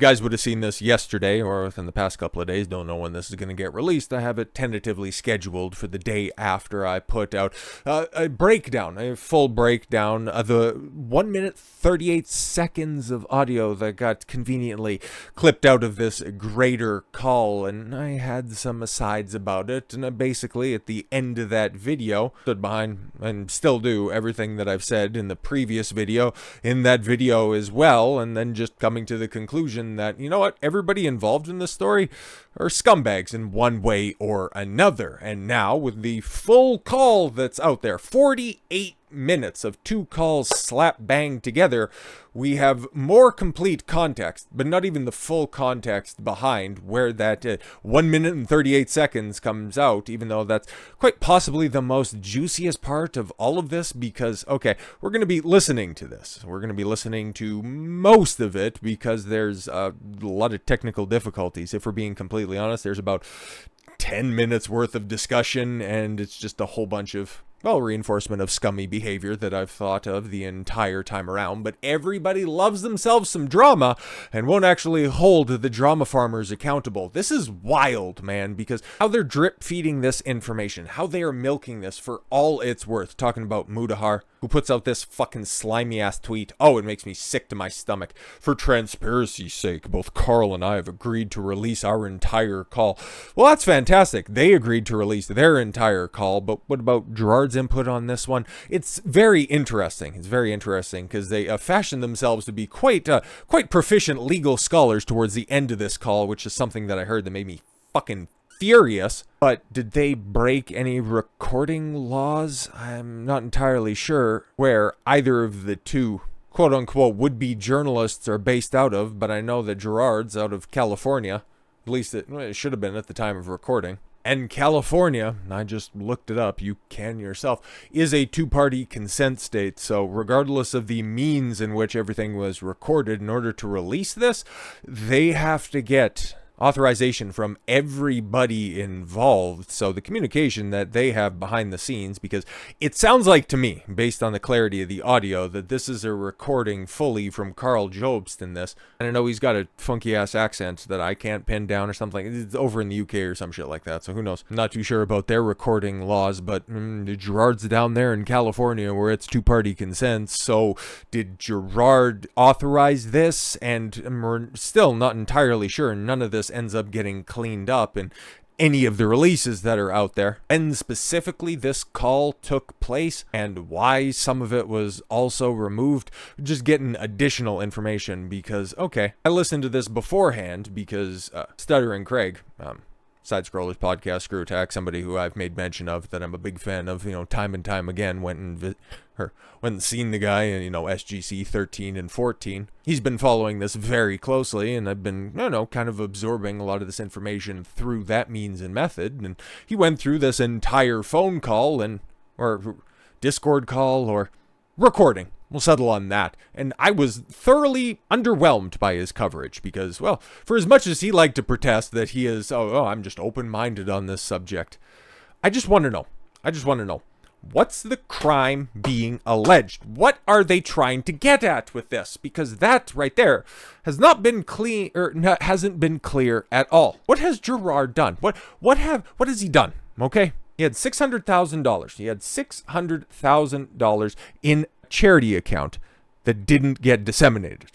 guys would have seen this yesterday or within the past couple of days. Don't know when this is going to get released. I have it tentatively scheduled for the day after I put out a full breakdown of the 1 minute 38 seconds of audio that got conveniently clipped out of this greater call. And I had some asides about it. And I basically, at the end of that video, stood behind and still do everything that I've said in the previous video, in that video as well. And then just coming to the conclusion that, you know what, everybody involved in this story are scumbags in one way or another. And now with the full call that's out there, 48 minutes of two calls slap bang together, we have more complete context, but not even the full context behind where that 1 minute and 38 seconds comes out, even though that's quite possibly the most juiciest part of all of this, because, okay, we're going to be listening to this. We're going to be listening to most of it because there's a lot of technical difficulties. If we're being completely honest, there's about 10 minutes worth of discussion, and it's just a whole bunch of, well, reinforcement of scummy behavior that I've thought of the entire time around. But everybody loves themselves some drama and won't actually hold the drama farmers accountable. This is wild, man, because how they're drip feeding this information, how they are milking this for all it's worth. Talking about Mutahar, who puts out this fucking slimy ass tweet. Oh, it makes me sick to my stomach. For transparency's sake, both Karl and I have agreed to release our entire call. Well, that's fantastic. They agreed to release their entire call, but what about Jirard's input on this one? It's very interesting. It's very interesting because they fashion themselves to be quite proficient legal scholars towards the end of this call, which is something that I heard that made me fucking furious. But did they break any recording laws? I'm not entirely sure where either of the two quote-unquote would-be journalists are based out of, but I know that Jirard's out of California. At least it should have been at the time of recording. And California, I just looked it up, you can yourself, is a two-party consent state. So regardless of the means in which everything was recorded, in order to release this, they have to get authorization from everybody involved. So the communication that they have behind the scenes, because it sounds like to me, based on the clarity of the audio, that this is a recording fully from Karl Jobst in this. And I know he's got a funky ass accent that I can't pin down or something. It's over in the UK or some shit like that, so who knows. I'm not too sure about their recording laws, but Jirard's down there in California where it's two-party consent. So did Jirard authorize this? And we're still not entirely sure. None of this ends up getting cleaned up in any of the releases that are out there. And specifically this call took place and why some of it was also removed. Just getting additional information because, okay, I listened to this beforehand because Stuttering Craig, Side Scrollers Podcast, Screw Attack, somebody who I've made mention of that I'm a big fan of, time and time again, went and seen the guy in, SGC 13 and 14. He's been following this very closely, and I've been, kind of absorbing a lot of this information through that means and method. And he went through this entire phone call or Discord call or recording. We'll settle on that. And I was thoroughly underwhelmed by his coverage because, well, for as much as he liked to protest that he is, I'm just open-minded on this subject, I just want to know. What's the crime being alleged? What are they trying to get at with this? Because that right there has not been clean, or hasn't been clear at all. What has Jirard done? What has he done? Okay, he had $600,000. He had $600,000 in charity account that didn't get disseminated.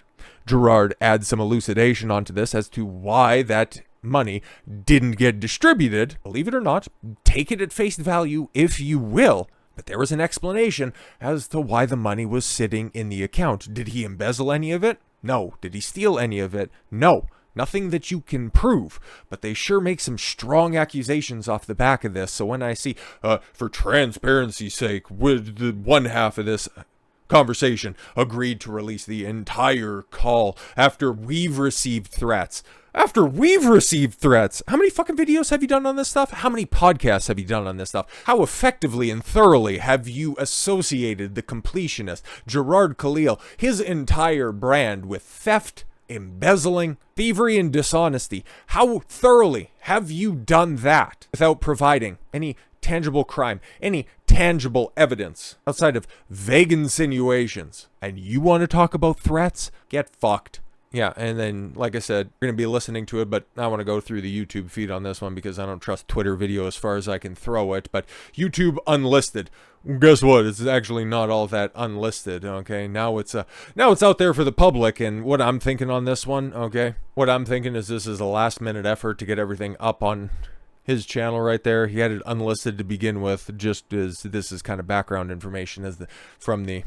Jirard adds some elucidation onto this as to why that money didn't get distributed. Believe it or not, take it at face value if you will, but there was an explanation as to why the money was sitting in the account. Did he embezzle any of it? No. Did he steal any of it? No. Nothing that you can prove, but they sure make some strong accusations off the back of this. So when I see, for transparency's sake, with the one half of this conversation agreed to release the entire call after we've received threats. How many fucking videos have you done on this stuff? How many podcasts have you done on this stuff? How effectively and thoroughly have you associated the Completionist, Jirard Khalil, his entire brand with theft, embezzling, thievery, and dishonesty? How thoroughly have you done that without providing any tangible crime, any tangible evidence outside of vague insinuations? And you want to talk about threats? Get fucked. Yeah, and then, like I said, you're going to be listening to it, but I want to go through the YouTube feed on this one because I don't trust Twitter video as far as I can throw it. But YouTube unlisted. Guess what? It's actually not all that unlisted, okay? Now it's out there for the public, and what I'm thinking on this one, okay? What I'm thinking is this is a last-minute effort to get everything up on his channel right there. He had it unlisted to begin with, just as this is kind of background information from the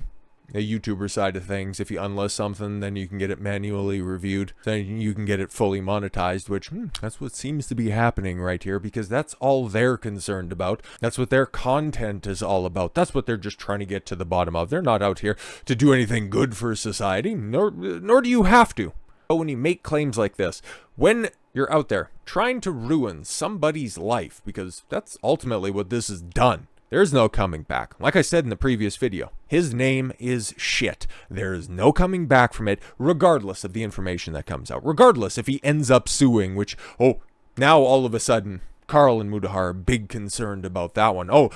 YouTuber side of things. If you unlist something, then you can get it manually reviewed, then you can get it fully monetized, which that's what seems to be happening right here, because that's all they're concerned about. That's what their content is all about. That's what they're just trying to get to the bottom of. They're not out here to do anything good for society, nor do you have to. But when you make claims like this, when you're out there trying to ruin somebody's life, because that's ultimately what this has done, there's no coming back. Like I said in the previous video, his name is shit. There is no coming back from it, regardless of the information that comes out. Regardless if he ends up suing, which, now all of a sudden, Karl and Mutahar are big concerned about that one. Oh,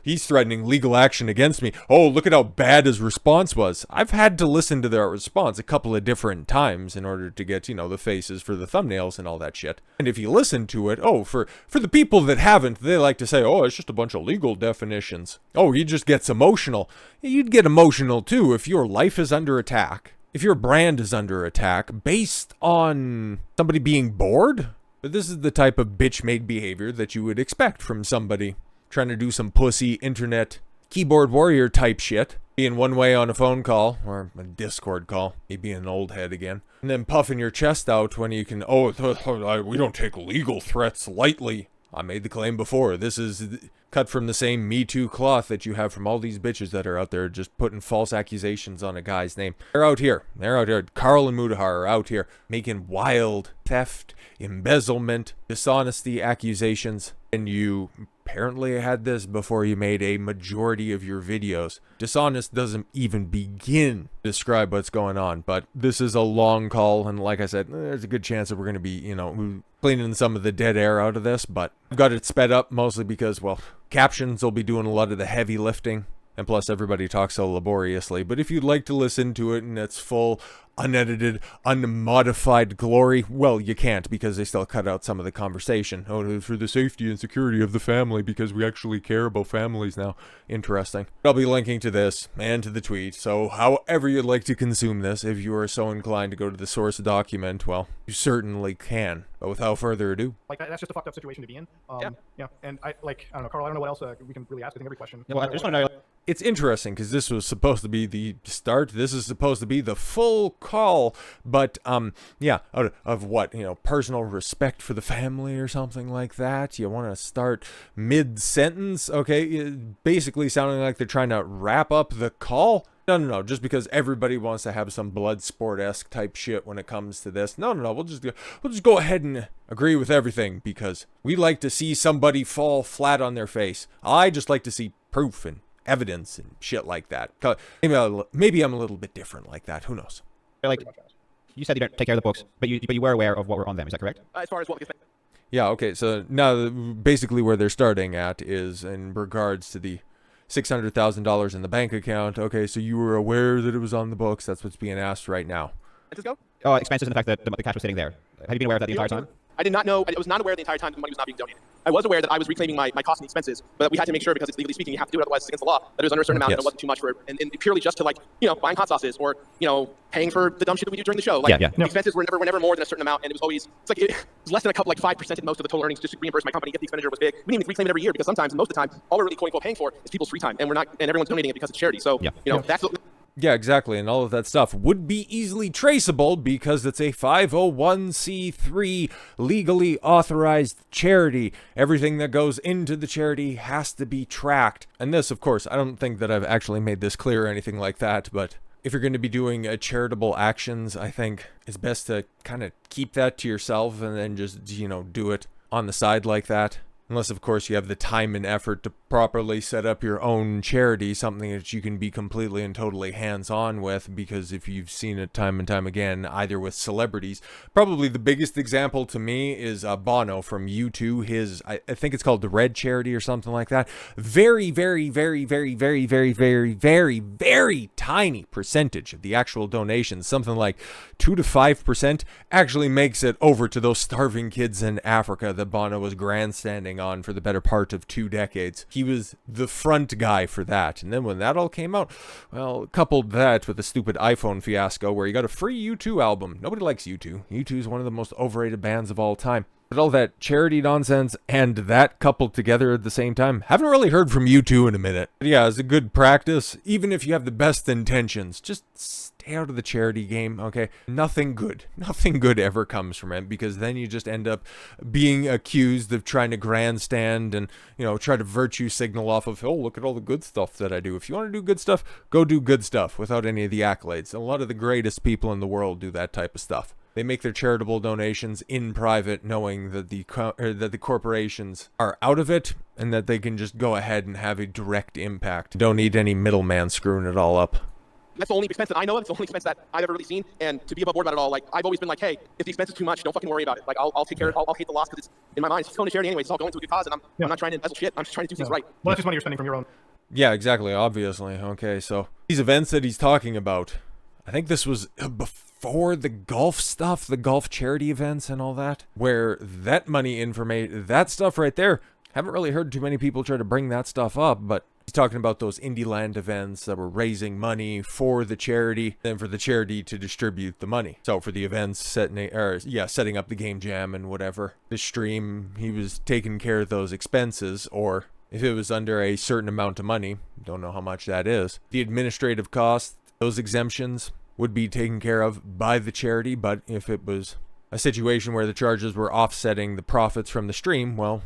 he's threatening legal action against me. Oh, look at how bad his response was. I've had to listen to their response a couple of different times in order to get, the faces for the thumbnails and all that shit. And if you listen to it, for the people that haven't, they like to say, it's just a bunch of legal definitions. He just gets emotional. You'd get emotional too if your life is under attack. If your brand is under attack based on somebody being bored. But this is the type of bitch-made behavior that you would expect from somebody trying to do some pussy internet keyboard warrior type shit. Being one way on a phone call or a Discord call, me being an old head again, and then puffing your chest out when you can, we don't take legal threats lightly. I made the claim before. This is cut from the same Me Too cloth that you have from all these bitches that are out there just putting false accusations on a guy's name. They're out here. Karl and Mutahar are out here making wild theft, embezzlement, dishonesty accusations. And you apparently had this before you made a majority of your videos. Dishonest doesn't even begin to describe what's going on. But this is a long call. And like I said, there's a good chance that we're going to be, cleaning some of the dead air out of this, but I've got it sped up mostly because, captions will be doing a lot of the heavy lifting, and plus everybody talks so laboriously. But if you'd like to listen to it in its full, unedited, unmodified glory, you can't, because they still cut out some of the conversation. For the safety and security of the family, because we actually care about families now. Interesting. I'll be linking to this and to the tweet, so however you'd like to consume this, if you are so inclined to go to the source document, you certainly can. But without further ado. That's just a fucked up situation to be in. Yeah. And I don't know, Karl, I don't know what else we can really ask. I think every question. I just want to know. It's interesting because this was supposed to be the start. This is supposed to be the full call, but out of what, personal respect for the family or something like that. You want to start mid-sentence, okay? Basically sounding like they're trying to wrap up the call. No, just because everybody wants to have some blood sport-esque type shit when it comes to this. No, we'll just go ahead and agree with everything because we like to see somebody fall flat on their face. I just like to see proof and evidence and shit like that. Maybe I'm a little bit different like that. Who knows? You said you don't take care of the books, but you were aware of what were on them. Is that correct? As far as what we can. Yeah. Okay. So now, basically, where they're starting at is in regards to the $600,000 in the bank account. Okay, so you were aware that it was on the books. That's what's being asked right now. Let's go. Expenses and the fact that the cash was sitting there. Have you been aware of that the entire time? I did not know. I was not aware the entire time that the money was not being donated. I was aware that I was reclaiming my costs and expenses, but we had to make sure, because it's legally speaking, you have to do it, otherwise it's against the law, that it was under a certain amount and it wasn't too much for, and purely just to buying hot sauces or, paying for the dumb shit that we do during the show. The expenses were never more than a certain amount, and it was always, it was less than a couple, 5% at most of the total earnings just to reimburse my company if the expenditure was big. We didn't even reclaim it every year because sometimes, most of the time, all we're really quote unquote paying for is people's free time, and everyone's donating it because it's charity. So, that's what. Yeah, exactly, and all of that stuff would be easily traceable because it's a 501c3 legally authorized charity. Everything that goes into the charity has to be tracked. And this, of course, I don't think that I've actually made this clear or anything like that, but if you're going to be doing charitable actions, I think it's best to kind of keep that to yourself and then just, do it on the side like that. Unless, of course, you have the time and effort to properly set up your own charity, something that you can be completely and totally hands-on with, because if you've seen it time and time again, either with celebrities, probably the biggest example to me is Bono from U2, his, I think it's called the Red Charity or something like that. Very, very, very, very, very, very, very, very, very tiny percentage of the actual donations, something like 2 to 5%, actually makes it over to those starving kids in Africa that Bono was grandstanding on for the better part of 2 decades. He was the front guy for that. And then when that all came out, well, coupled that with the stupid iPhone fiasco where you got a free U2 album. Nobody likes U2. U2 is one of the most overrated bands of all time. But all that charity nonsense and that coupled together at the same time, haven't really heard from U2 in a minute. But yeah, it's a good practice. Even if you have the best intentions, just stay out of the charity game, okay? Nothing good ever comes from it, because then you just end up being accused of trying to grandstand and, you know, try to virtue signal off of, oh, look at all the good stuff that I do. If you want to do good stuff, go do good stuff without any of the accolades. A lot of the greatest people in the world do that type of stuff. They make their charitable donations in private, knowing that the corporations are out of it and that they can just go ahead and have a direct impact. Don't need any middleman screwing it all up. That's the only expense that I know of. It's the only expense that I've ever really seen. And to be above board about it all, like, I've always been like, hey, if the expense is too much, don't fucking worry about it. Like, I'll take care of it. I'll hate the loss because it's, in my mind, it's just going to charity anyways. It's all going to a good cause, and I'm not trying to embezzle shit. I'm just trying to do things right. Well, that's just money you're spending from your own. Yeah, exactly. Obviously. Okay, so these events that he's talking about, I think this was before the golf stuff, the golf charity events and all that, where that money information, that stuff right there, haven't really heard too many people try to bring that stuff up, but he's talking about those Indieland events that were raising money for the charity, and for the charity to distribute the money. So for the events, setting up the game jam and whatever, the stream, he was taking care of those expenses, or if it was under a certain amount of money, don't know how much that is, the administrative costs, those exemptions would be taken care of by the charity. But if it was a situation where the charges were offsetting the profits from the stream, well,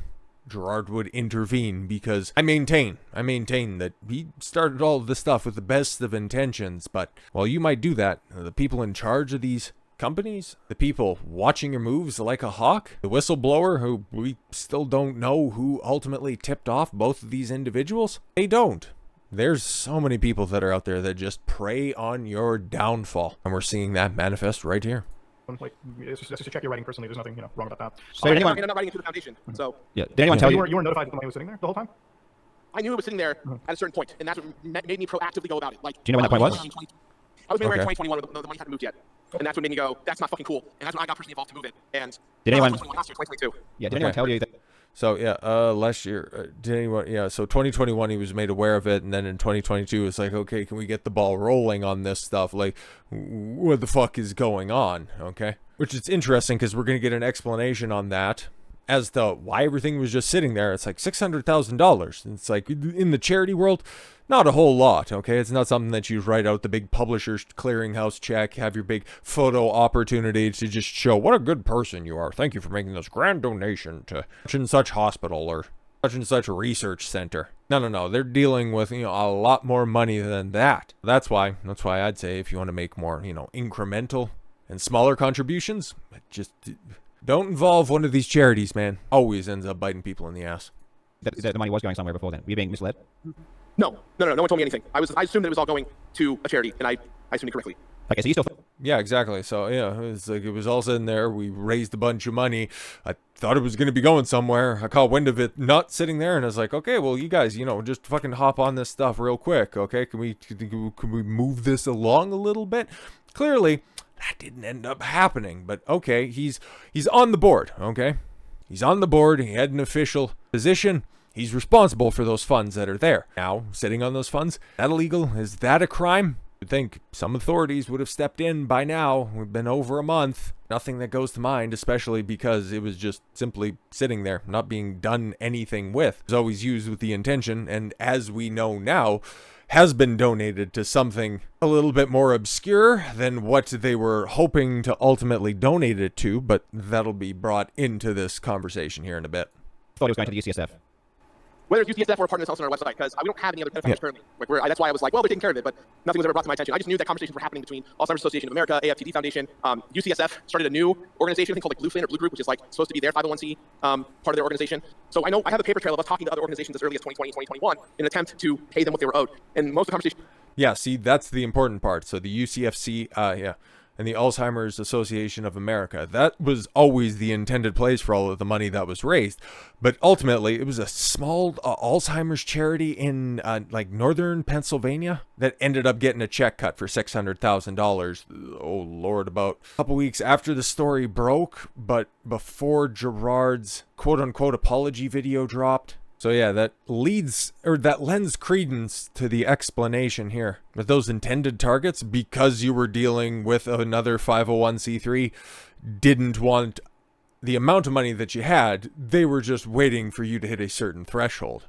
Jirard would intervene, because I maintain that he started all of this stuff with the best of intentions. But while you might do that, the people in charge of these companies, the people watching your moves like a hawk, the whistleblower, who we still don't know who ultimately tipped off both of these individuals, they don't. There's so many people that are out there that just prey on your downfall, and we're seeing that manifest right here. Like, it's just to check your writing personally. There's nothing, wrong about that. So I'm not writing it through the foundation. So yeah, did anyone tell you? You were notified that the money was sitting there the whole time? I knew it was sitting there at a certain point, and that's what made me proactively go about it. Like, do you know when that point was? I was made aware in 2021 when the money hadn't moved yet, and that's what made me go, that's not fucking cool. And that's when I got personally involved to move it. And did anyone? 2022. Yeah, did anyone tell you that? So yeah, last year, did anyone? Yeah, so 2021 he was made aware of it, and then in 2022 it's like, okay, can we get the ball rolling on this stuff? Like, what the fuck is going on? Okay, which is interesting because we're gonna get an explanation on that as to why everything was just sitting there. It's like $600,000. It's like, in the charity world, not a whole lot, okay? It's not something that you write out the big publisher's clearinghouse check, have your big photo opportunity to just show what a good person you are. Thank you for making this grand donation to such and such hospital or such and such research center. No. They're dealing with, a lot more money than that. That's why I'd say if you want to make more, incremental and smaller contributions, just don't involve one of these charities, man. Always ends up biting people in the ass. That the money was going somewhere before then. Were you being misled? No one told me anything. I assumed that it was all going to a charity, and I assumed it correctly. Okay, so you still... Yeah, exactly. So, yeah, it's like it was all sitting there. We raised a bunch of money. I thought it was going to be going somewhere. I caught wind of it not sitting there, and I was like, okay, well, you guys, just fucking hop on this stuff real quick, okay? Can we move this along a little bit? Clearly, that didn't end up happening, but okay, he's on the board, okay? He's on the board. He had an official position. He's responsible for those funds that are there. Now, sitting on those funds, is that illegal? Is that a crime? You'd think some authorities would have stepped in by now. We've been over a month. Nothing that goes to mind, especially because it was just simply sitting there, not being done anything with. It was always used with the intention, and as we know now, has been donated to something a little bit more obscure than what they were hoping to ultimately donate it to, but that'll be brought into this conversation here in a bit. Thought it was going to the UCSF. whether it's UCSF or a partner that's also on our website, because we don't have any other pedophiles currently. Like that's why I was like, well, they're taking care of it, but nothing was ever brought to my attention. I just knew that conversations were happening between Alzheimer's Association of America, AFTD Foundation, UCSF started a new organization, I think called like Bluefin or Blue Group, which is like supposed to be their 501c part of their organization. So I know I have a paper trail of us talking to other organizations as early as 2020, 2021 in an attempt to pay them what they were owed. And most of the conversation. Yeah, see, that's the important part. So the UCFC, and the Alzheimer's Association of America, that was always the intended place for all of the money that was raised. But ultimately, it was a small Alzheimer's charity in like northern Pennsylvania that ended up getting a check cut for $600,000. Oh, Lord, about a couple weeks after the story broke, but before Jirard's quote-unquote apology video dropped. So yeah, that lends credence to the explanation here. That those intended targets, because you were dealing with another 501c3, didn't want the amount of money that you had. They were just waiting for you to hit a certain threshold.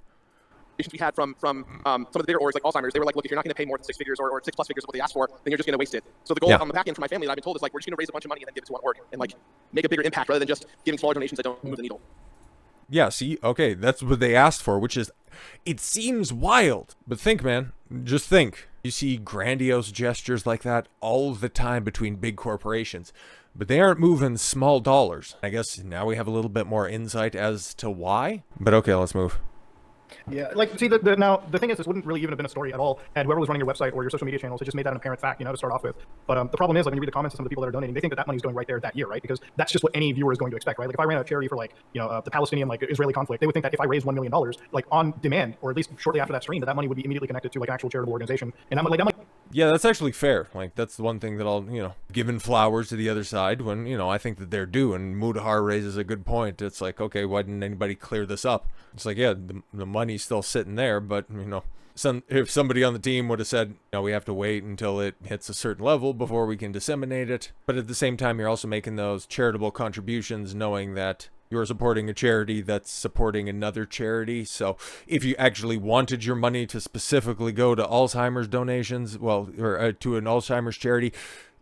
We had from some of the bigger orgs like Alzheimer's, they were like, look, if you're not going to pay more than 6 figures or 6+ figures of what they asked for, then you're just going to waste it. So the goal on the back end for my family that I've been told is like, we're just going to raise a bunch of money and then give it to one org and like make a bigger impact rather than just giving smaller donations that don't move the needle. Yeah, see, okay, that's what they asked for, which is, it seems wild. But think, man, just think. You see grandiose gestures like that all the time between big corporations, but they aren't moving small dollars. I guess now we have a little bit more insight as to why. But okay, let's move. Yeah, like, see, now, the thing is, this wouldn't really even have been a story at all, and whoever was running your website or your social media channels, it just made that an apparent fact, to start off with. But the problem is, like, when you read the comments of some of the people that are donating, they think that money's going right there that year, right? Because that's just what any viewer is going to expect, right? Like, if I ran a charity for, like, the Palestinian, like, Israeli conflict, they would think that if I raised $1 million, like, on demand, or at least shortly after that stream, that money would be immediately connected to, like, an actual charitable organization. And that might... Yeah, that's actually fair. Like, that's the one thing that I'll, giving flowers to the other side when, I think that they're due. And Mutahar raises a good point. It's like, okay, why didn't anybody clear this up? It's like, yeah, the money's still sitting there, but, if somebody on the team would have said, we have to wait until it hits a certain level before we can disseminate it. But at the same time, you're also making those charitable contributions knowing that you're supporting a charity that's supporting another charity. So if you actually wanted your money to specifically go to Alzheimer's donations, or to an Alzheimer's charity,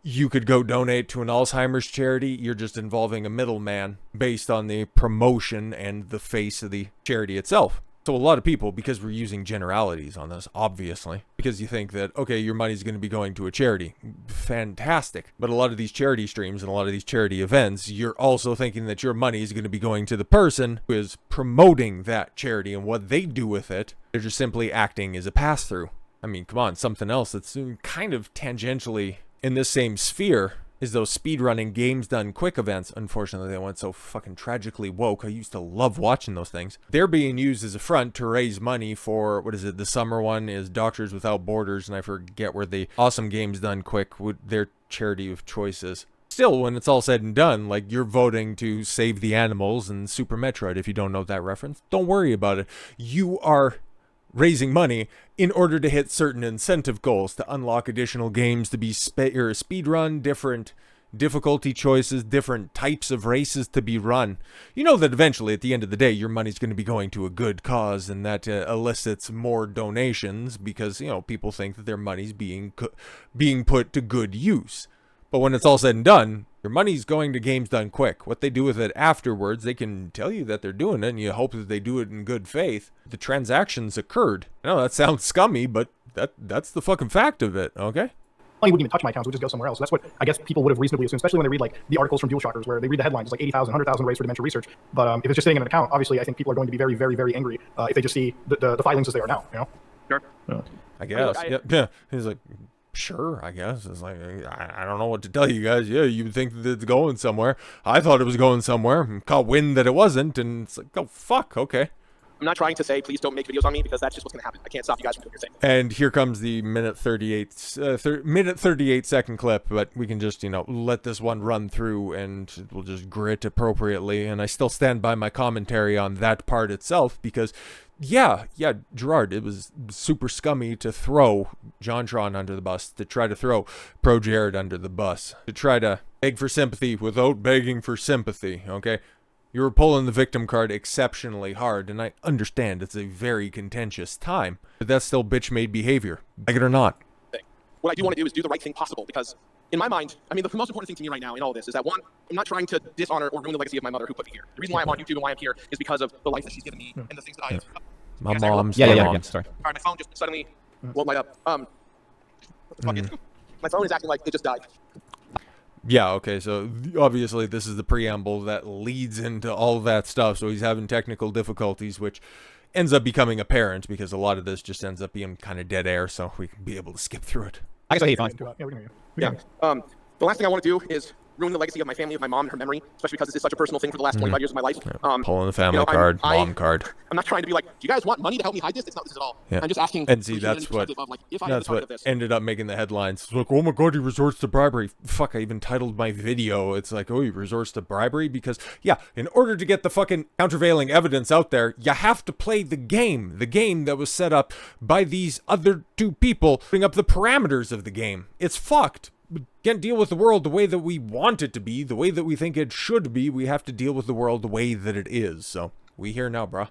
you could go donate to an Alzheimer's charity. You're just involving a middleman based on the promotion and the face of the charity itself. So a lot of people, because we're using generalities on this, obviously, because you think that, okay, your money's going to be going to a charity. Fantastic. But a lot of these charity streams and a lot of these charity events, you're also thinking that your money is going to be going to the person who is promoting that charity, and what they do with it, they're just simply acting as a pass-through. I mean, come on, something else that's kind of tangentially in this same sphere is those speedrunning games done quick events. Unfortunately, they went so fucking tragically woke. I used to love watching those things. They're being used as a front to raise money for, what is it, the summer one is Doctors Without Borders, and I forget where the Awesome Games Done Quick, their charity of choice is. Still, when it's all said and done, like, you're voting to save the animals and Super Metroid. If you don't know that reference, don't worry about it. You are raising money in order to hit certain incentive goals, to unlock additional games to be speedrun, different difficulty choices, different types of races to be run. You know that eventually, at the end of the day, your money's going to be going to a good cause, and that elicits more donations because, people think that their money's being put to good use. But when it's all said and done, your money's going to games done quick. What they do with it afterwards, they can tell you that they're doing it, and you hope that they do it in good faith. The transactions occurred. I know that sounds scummy, but that's the fucking fact of it, okay? Money wouldn't even touch my accounts, it would just go somewhere else. That's what I guess people would have reasonably assumed, especially when they read, like, the articles from DualShockers, where they read the headlines, like 80,000, 100,000 raised for dementia research. But if it's just sitting in an account, obviously I think people are going to be very, very, very angry if they just see the filings as they are now, Sure. I guess. Yeah. He's like, sure, I guess. It's like, I don't know what to tell you guys. Yeah, you would think that it's going somewhere. I thought it was going somewhere. Caught wind that it wasn't, and it's like, oh, fuck, okay. I'm not trying to say, please don't make videos on me, because that's just what's going to happen. I can't stop you guys from doing your thing. And here comes the minute 38 second clip, but we can just, let this one run through, and we'll just grit appropriately. And I still stand by my commentary on that part itself, because yeah, Jirard, it was super scummy to throw JonTron under the bus, to try to throw Pro Jared under the bus, to try to beg for sympathy without begging for sympathy, okay? You were pulling the victim card exceptionally hard, and I understand it's a very contentious time, but that's still bitch-made behavior, like it or not. What I do want to do is do the right thing possible, because in my mind, I mean, the most important thing to me right now in all of this is that, one, I'm not trying to dishonor or ruin the legacy of my mother who put me here. The reason why I'm on YouTube and why I'm here is because of the life that she's given me and the things that I have. My Yes, I will. mom's. Yeah, my yeah, mom's. sorry. All right, my phone just suddenly won't light up. What the fuck is my phone is acting like it just died. Yeah, okay, so obviously this is the preamble that leads into all that stuff, so he's having technical difficulties, which ends up becoming apparent because a lot of this just ends up being kind of dead air, so we can be able to skip through it. I guess I hear you fine. Yeah, we can hear you. Yeah. The last thing I want to do is ruin the legacy of my family, of my mom and her memory, especially because this is such a personal thing for the last 25 years of my life. Pulling the family card, mom card. I'm not trying to be like, do you guys want money to help me hide this? It's not this at all. Yeah. I'm just asking. And see, for that's what perspective of, like, if I had the target of this. ended up making the headlines. It's like, oh my god, he resorts to bribery. Fuck, I even titled my video. It's like, oh, he resorts to bribery because, yeah, in order to get the fucking countervailing evidence out there, you have to play the game that was set up by these other two people, putting up the parameters of the game. It's fucked. We can't deal with the world the way that we want it to be, the way that we think it should be. We have to deal with the world the way that it is. So, we here now, bruh.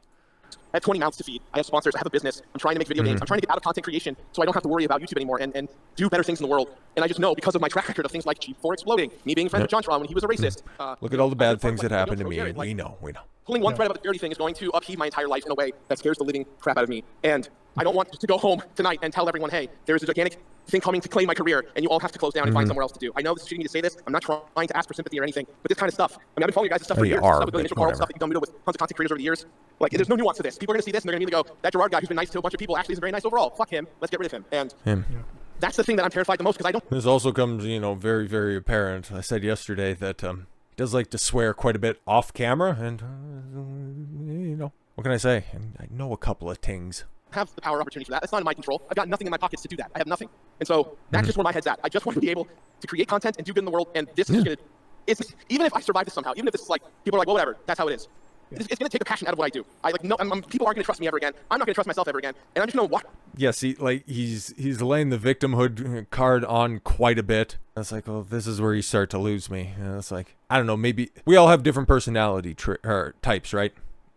I have 20 mouths to feed. I have sponsors. I have a business. I'm trying to make video games. I'm trying to get out of content creation so I don't have to worry about YouTube anymore and do better things in the world. And I just know because of my track record of things like G4 exploding, me being friends with John Tron when he was a racist. Look at all the bad things that happened to me. Jared, We know. Pulling one thread about the charity thing is going to upheave my entire life in a way that scares the living crap out of me. And I don't want to go home tonight and tell everyone, hey, there's a gigantic thing coming to claim my career, and you all have to close down and find somewhere else to do. I know this is shitty me to say this. I'm not trying to ask for sympathy or anything, but this kind of stuff. I mean, I've been following you guys' stuff for years. Stuff with Billy Mitchell Carl, stuff that you've done with tons of content creators over the years. Like, there's no nuance to this. People are going to see this, and they're going to immediately go, that Jirard guy who's been nice to a bunch of people actually isn't very nice overall. Fuck him. Let's get rid of him. And that's the thing that I'm terrified the most, because I don't... This also comes, very, very apparent. I said yesterday that he does like to swear quite a bit off camera, and, what can I say? I know a couple of things. Have the power or opportunity for that. That's not in my control. I've got nothing in my pockets to do that. I have nothing. And so that's just where my head's at. I just want to be able to create content and do good in the world, and this is going to... Even if I survive this somehow, even if this is like, people are like, well, whatever, that's how it is. It's going to take the passion out of what I do. People aren't going to trust me ever again. I'm not going to trust myself ever again. And I'm just going to walk. Yeah, see, like, he's laying the victimhood card on quite a bit. It's like, well, this is where you start to lose me. And it's like, I don't know, maybe... We all have different personality types, right?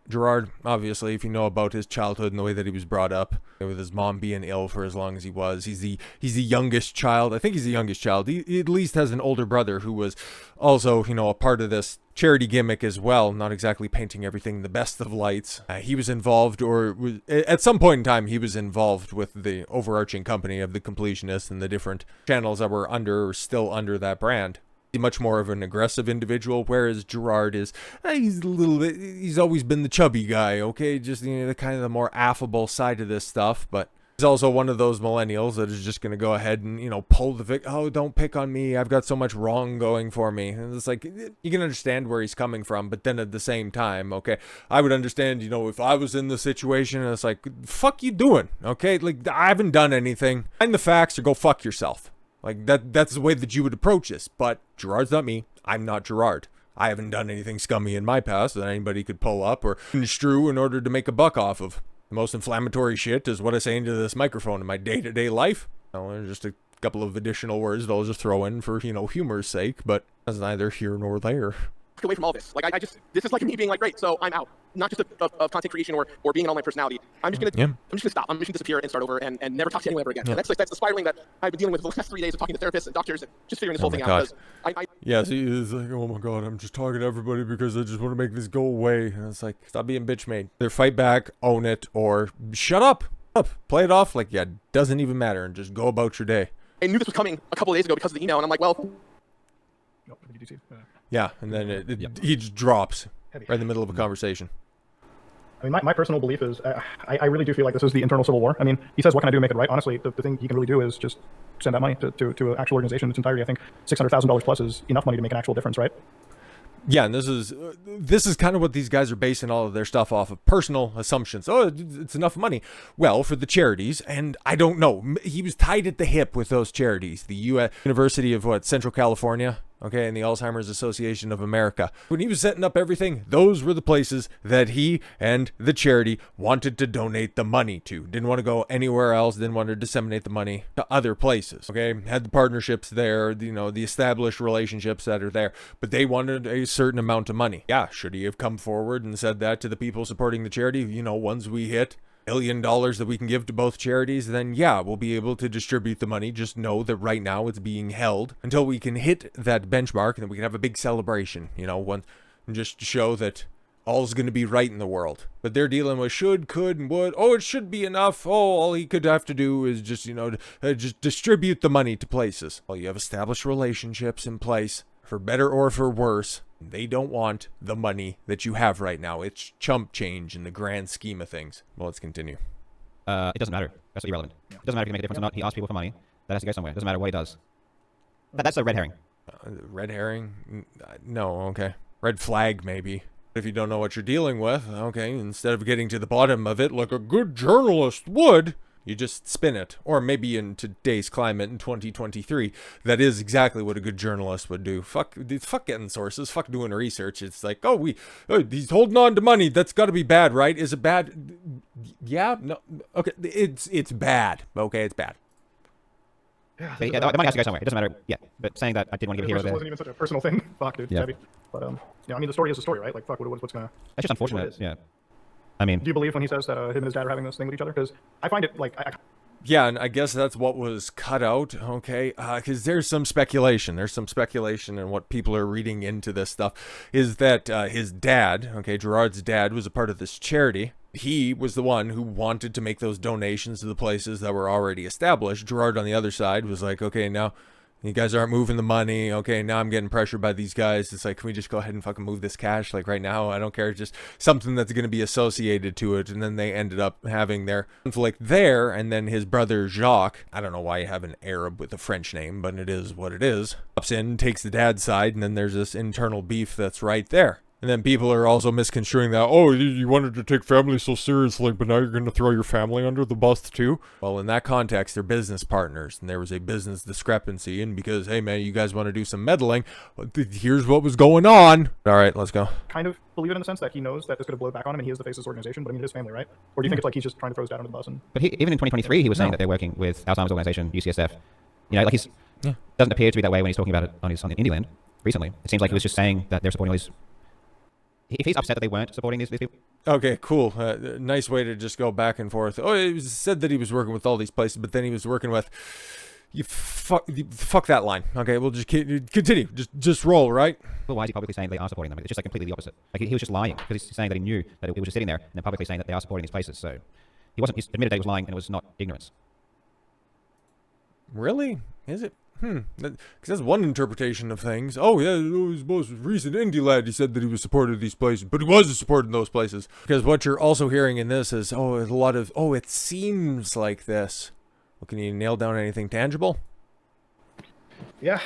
Jirard, obviously, if you know about his childhood and the way that he was brought up, with his mom being ill for as long as he was, he's the youngest child. I think he's the youngest child. He at least has an older brother who was also, a part of this charity gimmick as well, not exactly painting everything in the best of lights. He was involved, or was, at some point in time, he was involved with the overarching company of the Completionist and the different channels that were under or still under that brand. Much more of an aggressive individual, whereas Jirard is, he's always been the chubby guy, okay? Just, the kind of the more affable side of this stuff, but he's also one of those millennials that is just going to go ahead and, pull the oh, don't pick on me, I've got so much wrong going for me. And it's like, you can understand where he's coming from, but then at the same time, okay, I would understand, if I was in the situation, and it's like, fuck you doing, okay? Like, I haven't done anything. Find the facts or go fuck yourself. Like, that's the way that you would approach this. But Jirard's not me. I'm not Jirard. I haven't done anything scummy in my past that anybody could pull up or construe in order to make a buck off of. The most inflammatory shit is what I say into this microphone in my day-to-day life. There's just a couple of additional words that I'll just throw in for, humor's sake, but that's neither here nor there. Away from all this. Like, this is like me being like, great, so I'm out. Not just of content creation or being an online personality. I'm just gonna stop. I'm just gonna disappear and start over and never talk to anyone ever again. And that's the spiraling that I've been dealing with the last 3 days of talking to therapists and doctors and just figuring this whole thing out. Yeah, see, it's like, oh my god, I'm just talking to everybody because I just want to make this go away. And it's like, stop being bitch made. Either fight back, own it, or shut up. Play it off like, yeah, doesn't even matter, and just go about your day. I knew this was coming a couple of days ago because of the email, and I'm like, well... Yeah, and then he just drops right in the middle of a conversation. I mean, my personal belief is, I really do feel like this is the internal civil war. I mean, he says, what can I do to make it right? Honestly, the thing he can really do is just send that money to an actual organization in its entirety. I think $600,000 plus is enough money to make an actual difference, right? Yeah, and this is kind of what these guys are basing all of their stuff off of, personal assumptions. Oh, it's enough money. Well, for the charities, and I don't know, he was tied at the hip with those charities. The University of Central California, okay, and the Alzheimer's Association of America. When he was setting up everything, those were the places that he and the charity wanted to donate the money to. Didn't want to go anywhere else, didn't want to disseminate the money to other places, okay? Had the partnerships there, the established relationships that are there, but they wanted a certain amount of money. Yeah, should he have come forward and said that to the people supporting the charity? Once we hit $1 billion that we can give to both charities, then yeah, we'll be able to distribute the money. Just know that right now it's being held until we can hit that benchmark, and then we can have a big celebration, just to show that, all's going to be right in the world. But they're dealing with should, could, and would. Oh, it should be enough. Oh, all he could have to do is just, just distribute the money to places. Well, you have established relationships in place, for better or for worse. They don't want the money that you have right now. It's chump change in the grand scheme of things. Well, let's continue. It doesn't matter. That's irrelevant. It doesn't matter if he can make a difference or not. He asks people for money. That has to go somewhere. It doesn't matter what he does. That's a red herring. Red herring? No, okay. Red flag, maybe. If you don't know what you're dealing with, okay, instead of getting to the bottom of it like a good journalist would, you just spin it. Or maybe in today's climate in 2023, that is exactly what a good journalist would do. Fuck getting sources. Fuck doing research. It's like, he's holding on to money. That's got to be bad, right? Is it bad? Yeah? No. Okay. It's bad. Okay, it's bad. Yeah, the money has to go somewhere. It doesn't matter. Yeah, but saying that I did want to give a hero there. It wasn't even such a personal thing. Fuck, dude. Yeah. Heavy. But, I mean, the story is a story, right? Like, fuck, what's gonna... That's just unfortunate. Yeah. I mean... Do you believe when he says that him and his dad are having this thing with each other? Because I find it, like... Yeah, and I guess that's what was cut out, okay? Because there's some speculation. There's some speculation, and what people are reading into this stuff is that his dad, okay, Jirard's dad, was a part of this charity. He was the one who wanted to make those donations to the places that were already established. Jirard, on the other side, was like, okay, now you guys aren't moving the money. Okay, now I'm getting pressured by these guys. It's like, can we just go ahead and fucking move this cash? Like right now, I don't care. Just something that's going to be associated to it. And then they ended up having their conflict there. And then his brother Jacques, I don't know why you have an Arab with a French name, but it is what it is, pops in, takes the dad's side, and then there's this internal beef that's right there. And then people are also misconstruing that, oh, you wanted to take family so seriously, but now you're going to throw your family under the bus too? Well, in that context, they're business partners, and there was a business discrepancy, and because, hey man, you guys want to do some meddling, here's what was going on. All right, let's go. Kind of believe it in the sense that he knows that this could have blown back on him, and he is the face of this organization, but I mean, his family, right? Or do you think it's like he's just trying to throw his dad under the bus? But even in 2023, he was saying that they're working with Alzheimer's organization, UCSF. Like he's doesn't appear to be that way when he's talking about it on Indieland recently. It seems like he was just saying that they're supporting all these... If he's upset that they weren't supporting these people. Okay, cool. Nice way to just go back and forth. Oh, it was said that he was working with all these places, but then he was working with... Fuck that line. Okay, we'll just continue. Just roll, right? Well, why is he publicly saying they are supporting them? It's just like completely the opposite. Like he was just lying because he's saying that he knew that it was just sitting there and then publicly saying that they are supporting these places. So he admitted that he was lying and it was not ignorance. Really? Is it? Because that's one interpretation of things. Oh, yeah, his most recent Indieland, he said that he was supporting these places, but he wasn't supporting those places. Because what you're also hearing in this is, it seems like this. Well, can you nail down anything tangible? Yeah.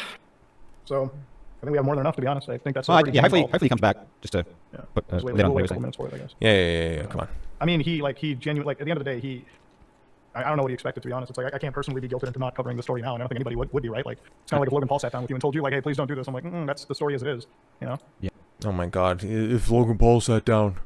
So, I think we have more than enough, to be honest. I think that's... hopefully he comes back just to put wait a couple minutes for it, I guess. Yeah, come on. I mean, he genuinely, like, at the end of the day, I don't know what he expected, to be honest. It's like, I can't personally be guilted into not covering the story now, and I don't think anybody would be, right? Like, it's kind of like if Logan Paul sat down with you and told you, like, hey, please don't do this. I'm like, that's the story as it is, you know? Yeah. Oh my god, if Logan Paul sat down...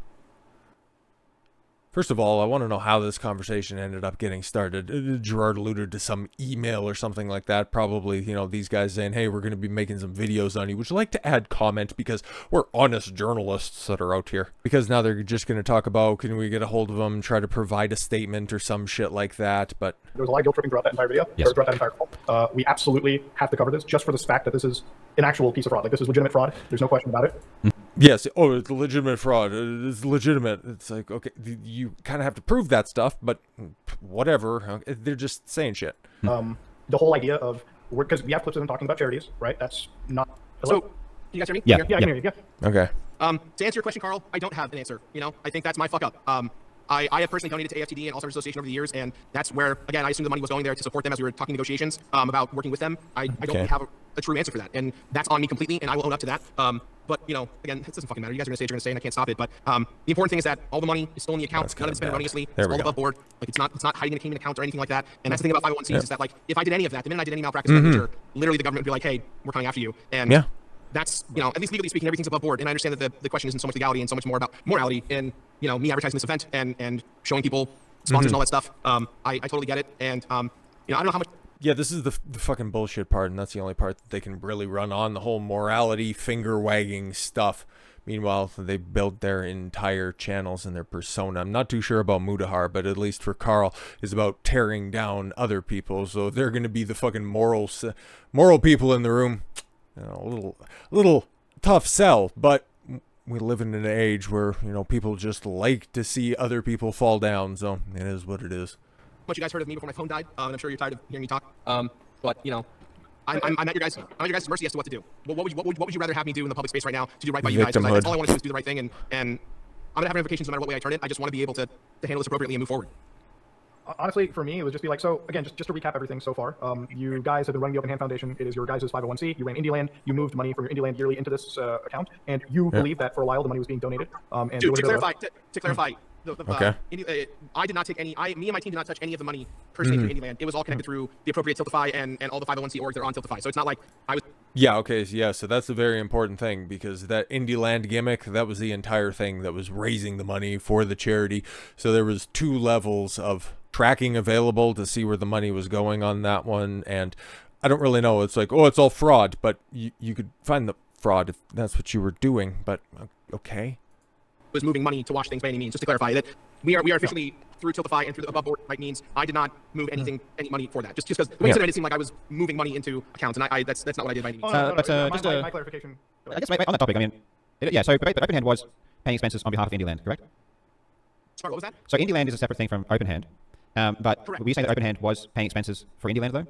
First of all, I want to know how this conversation ended up getting started. Jirard alluded to some email or something like that. Probably, these guys saying, hey, we're going to be making some videos on you. Would you like to add comment? Because we're honest journalists that are out here. Because now they're just going to talk about, can we get a hold of them, try to provide a statement or some shit like that. But there was a lot of guilt tripping throughout that entire video. Yes. Throughout that entire call. We absolutely have to cover this just for the fact that this is an actual piece of fraud. Like, this is legitimate fraud. There's no question about it. Yes. Oh, it's legitimate fraud. It's legitimate. It's like, okay, you kind of have to prove that stuff, but whatever. They're just saying shit. The whole idea of, because we have clips of them talking about charities, right? That's not... Hello? So, can you guys hear me? Yeah. I can hear you. Yeah. Okay. To answer your question, Carl, I don't have an answer. I think that's my fuck up. I have personally donated to AFTD and Alzheimer's Association over the years, and that's where, again, I assumed the money was going there to support them as we were talking negotiations about working with them. I don't really have a true answer for that, and that's on me completely, and I will own up to that. But, again, it doesn't fucking matter. You guys are going to say what you're going to say, and I can't stop it. But the important thing is that all the money is still in the account. None of it's been erroneously. It's all above board. Like, it's not hiding in a Cayman account or anything like that. And that's the thing about 501Cs is that, like, if I did any of that, the minute I did any malpractice in the future, literally the government would be like, hey, we're coming after you. And that's, at least legally speaking, everything's above board. And I understand that the question isn't so much legality and so much more about morality in, me advertising this event and showing people sponsors and all that stuff. I totally get it. And, I don't know how much... Yeah, this is the fucking bullshit part, and that's the only part that they can really run on, the whole morality, finger-wagging stuff. Meanwhile, they built their entire channels and their persona. I'm not too sure about Mutahar, but at least for Karl, is about tearing down other people. So if they're going to be the fucking moral people in the room, a little tough sell, but we live in an age where, you know, people just like to see other people fall down, so it is what it is. Much you guys heard of me before my phone died, and I'm sure you're tired of hearing me talk. But you know, I'm at your guys' mercy as to what to do. What would you rather have me do in the public space right now to do right by you guys? Because all I want to do is do the right thing, and I'm gonna have ramifications no matter what way I turn it. I just want to be able to handle this appropriately and move forward. Honestly, for me, it would just be like, so again, just to recap everything so far, you guys have been running the Open Hand Foundation. It is your guys' 501c. You ran Indieland. You moved money from your Indieland yearly into this account, and you believe that for a while the money was being donated. And Dude, to clarify, okay. I did not take any. Me and my team did not touch any of the money per se through Indieland. It was all connected through the appropriate Tiltify and all the 501c orgs that are on Tiltify. So it's not like I was. Yeah, okay, yeah, so that's a very important thing, because that Indieland gimmick, that was the entire thing that was raising the money for the charity. So there was 2 levels of tracking available to see where the money was going on that one, and I don't really know. It's like, oh, it's all fraud, but you could find the fraud if that's what you were doing, but okay. Was moving money to wash things by any means. Just to clarify that we are officially through Tiltify and through the above board right means. I did not move any money for that. Just because the way you said it seemed like I was moving money into accounts, and that's not what I did by any means. My clarification. I guess on that topic, I mean, yeah. So Openhand was paying expenses on behalf of Indieland, correct? Sorry, what was that? So Indieland is a separate thing from Openhand, but Correct. were you saying that Openhand was paying expenses for Indieland though?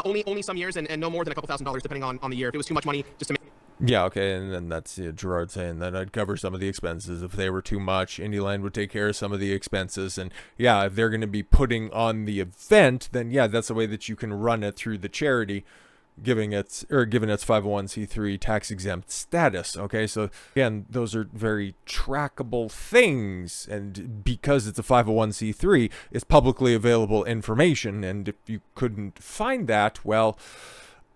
Only some years and no more than a couple $1,000s depending on the year. If it was too much money just to make. Yeah, okay, and then that's Jirard saying that I'd cover some of the expenses. If they were too much, Indieland would take care of some of the expenses. And yeah, if they're going to be putting on the event, then yeah, that's the way that you can run it through the charity, given its 501c3 tax-exempt status. Okay, so again, those are very trackable things. And because it's a 501c3, it's publicly available information. And if you couldn't find that, well,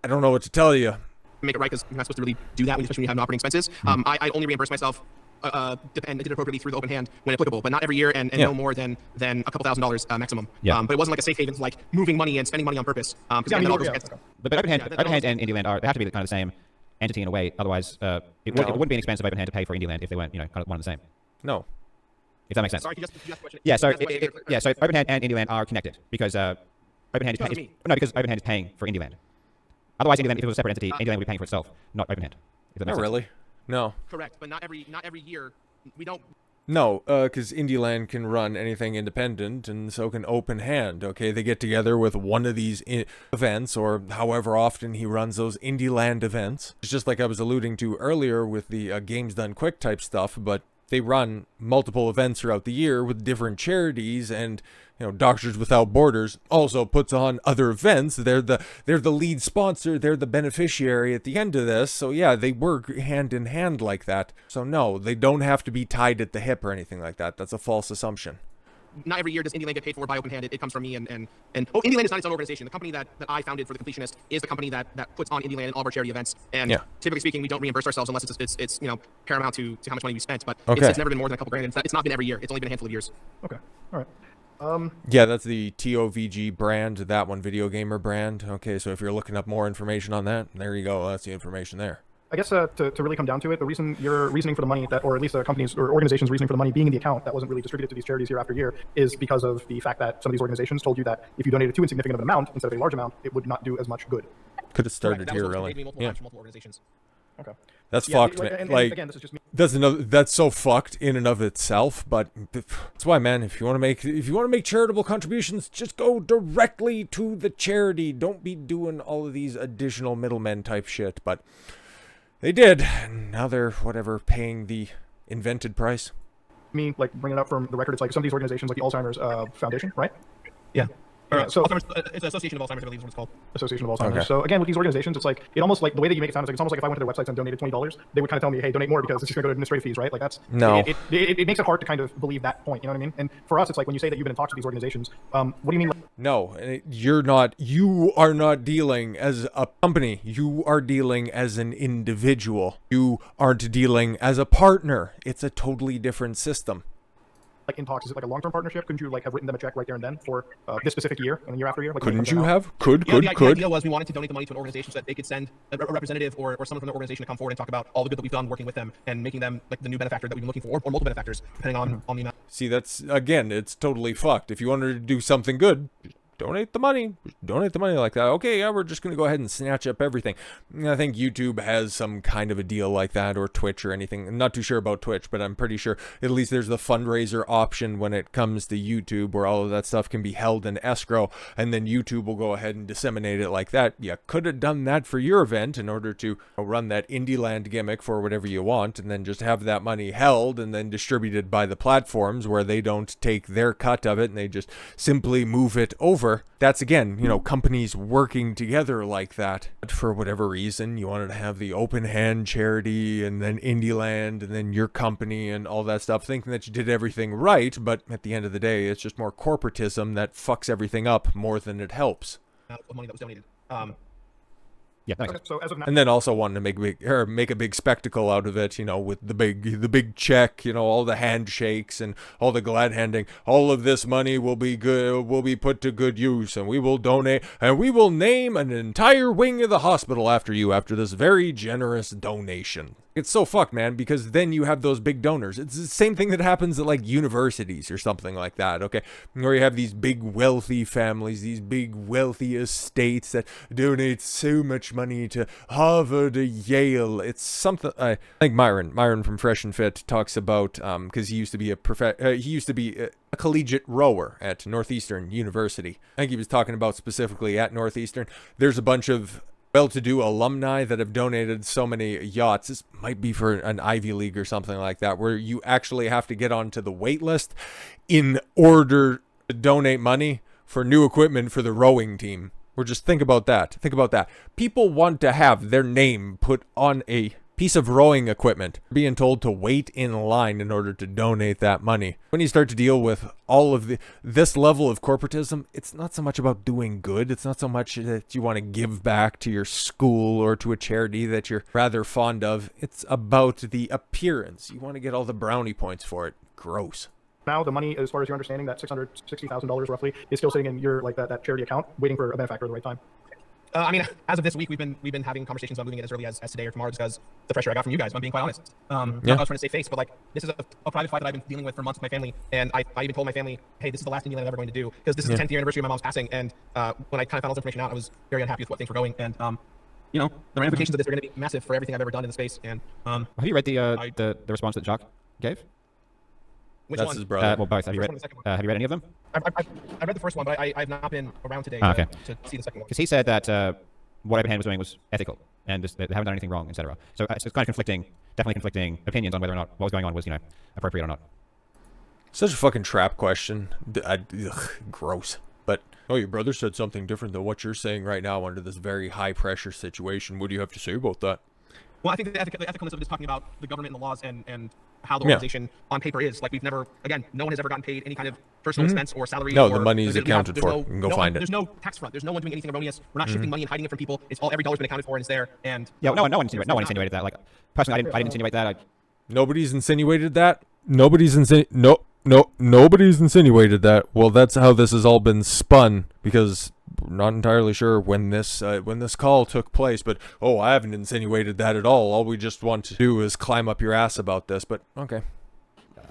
I don't know what to tell you. Make it right, because you're not supposed to really do that, especially when you have no operating expenses. I only reimburse myself and did it appropriately through the Open Hand when applicable, but not every year and no more than a couple $1,000s maximum. Yeah. But it wasn't like a safe haven, like moving money and spending money on purpose. But Openhand and Indieland they have to be the kind of the same entity in a way. Otherwise, it wouldn't be an expense of Openhand to pay for Indieland if they weren't, kind of one and the same. No. If that makes sense. Sorry, can you ask the question? Yeah. So Openhand and Indieland are connected because Openhand because Openhand is paying for Indieland. Otherwise, Indieland, if it was a separate entity, Indieland would be paying for itself, not Openhand. Not really. No. Correct, but not every year. We don't. No, because Indieland can run anything independent, and so can Open Hand. Okay, they get together with one of these events, or however often he runs those Indieland events. It's just like I was alluding to earlier with the Games Done Quick type stuff, but they run multiple events throughout the year with different charities, and Doctors Without Borders also puts on other events. They're the lead sponsor, they're the beneficiary at the end of this. So yeah, they work hand in hand like that. So no, they don't have to be tied at the hip or anything like that. That's a false assumption. Not every year does Indieland get paid for by Open Hand. It comes from me and Indieland is not its own organization. The company that I founded for the Completionist is the company that puts on Indieland and all of our charity events. And typically speaking, we don't reimburse ourselves unless it's paramount to how much money we spent. But it's never been more than a couple grand. It's not been every year. It's only been a handful of years. Okay. All right. Yeah, that's the TOVG brand, that one, Video Gamer brand. Okay, so if you're looking up more information on that, there you go. That's the information there. I guess to really come down to it, the reason your reasoning for the money, or at least a company's or organization's reasoning for the money being in the account that wasn't really distributed to these charities year after year, is because of the fact that some of these organizations told you that if you donated too insignificant of an amount instead of a large amount, it would not do as much good. Could have started here, really. Multiple organizations. Okay. That's fucked, man. And again, this is just me. That's so fucked in and of itself. But that's why, man. If you want to make charitable contributions, just go directly to the charity. Don't be doing all of these additional middlemen type shit. But they did. And now they're paying the invented price. Me bringing it up from the record. It's like some of these organizations, like the Alzheimer's Foundation, right? Yeah. So it's Association of Alzheimer's, I believe is what it's called. Association of Alzheimer's. Okay. So again, with these organizations, it's like the way that you make it sound is like it's almost like if I went to their websites and donated $20, they would kind of tell me, hey, donate more because it's just going to go to administrative fees, right? Like that's no. It makes it hard to kind of believe that point. You know what I mean? And for us, it's like when you say that you've been in talks with these organizations, what do you mean? No, you're not. You are not dealing as a company. You are dealing as an individual. You aren't dealing as a partner. It's a totally different system. Like in talks, is it like a long-term partnership? Couldn't you have written them a check right there and then for this specific year and year after year? Couldn't you have? Could. The idea was we wanted to donate the money to an organization so that they could send a representative or someone from the organization to come forward and talk about all the good that we've done working with them and making them the new benefactor that we've been looking for, or multiple benefactors, depending on the amount. See, that's, again, it's totally fucked. If you wanted to do something good, donate the money. Donate the money like that. Okay, yeah, we're just going to go ahead and snatch up everything. I think YouTube has some kind of a deal like that, or Twitch or anything. I'm not too sure about Twitch, but I'm pretty sure at least there's the fundraiser option when it comes to YouTube, where all of that stuff can be held in escrow, and then YouTube will go ahead and disseminate it like that. You could have done that for your event in order to run that Indieland gimmick for whatever you want, and then just have that money held and then distributed by the platforms where they don't take their cut of it and they just simply move it over. That's, again, companies working together like that. But for whatever reason, you wanted to have the open hand charity and then Indieland and then your company and all that stuff, thinking that you did everything right, but at the end of the day, it's just more corporatism that fucks everything up more than it helps. Of money that was donated. Yeah, thanks. Okay, so as of now, And then also wanting to make a big spectacle out of it, with the big check, all the handshakes and all the glad handing. All of this money will be put to good use, and we will donate, and we will name an entire wing of the hospital after you after this very generous donation. It's so fucked, man, because then you have those big donors. It's the same thing that happens at like universities or something like that, okay? Where you have these big wealthy families, these big wealthy estates that donate so much money to Harvard or Yale. It's something I think Myron from Fresh and Fit talks about, because he used to be a collegiate rower at Northeastern University. I think he was talking about specifically at Northeastern. There's a bunch of well-to-do alumni that have donated so many yachts. This might be for an Ivy League or something like that, where you actually have to get onto the wait list in order to donate money for new equipment for the rowing team. Or just think about that. Think about that. People want to have their name put on a piece of rowing equipment, being told to wait in line in order to donate that money. When you start to deal with all of this level of corporatism, it's not so much about doing good. It's not so much that you want to give back to your school or to a charity that you're rather fond of. It's about the appearance. You want to get all the brownie points for it. Gross. Now the money, as far as your understanding, that $660,000 roughly is still sitting in your that charity account, waiting for a benefactor at the right time. As of this week, we've been having conversations about moving it as early as today or tomorrow, just because the pressure I got from you guys, if I'm being quite honest. I was trying to save face, but this is a private fight that I've been dealing with for months with my family, and I even told my family, hey, this is the last Indieland I'm ever going to do, because this is the 10th year anniversary of my mom's passing, and when I kind of found all this information out, I was very unhappy with what things were going, and the ramifications of this are going to be massive for everything I've ever done in the space. And have you read the response that Jacques gave? Which one? His brother. Well, both. Have you read any of them? I read the first one, but I've not been around today okay. to see the second one. Because he said that what Abraham was doing was ethical and they haven't done anything wrong, etc. So it's kind of definitely conflicting opinions on whether or not what was going on was appropriate or not. Such a fucking trap question. Gross. But, your brother said something different than what you're saying right now under this very high pressure situation. What do you have to say about that? Well, I think the ethicalness of it is talking about the government and the laws and how the organization on paper is. We've never, again, no one has ever gotten paid any kind of personal expense or salary. No, the money is accounted for. You can go find it. There's no tax front. There's no one doing anything erroneous. We're not shifting money and hiding it from people. It's every dollar's been accounted for and it's there. And yeah, no one insinuated that. Personally, I didn't insinuate that. Nobody's insinuated that. Nobody's insinuated that. Well, that's how this has all been spun, because we're not entirely sure when this call took place, but I haven't insinuated that at all. All we just want to do is climb up your ass about this, but okay.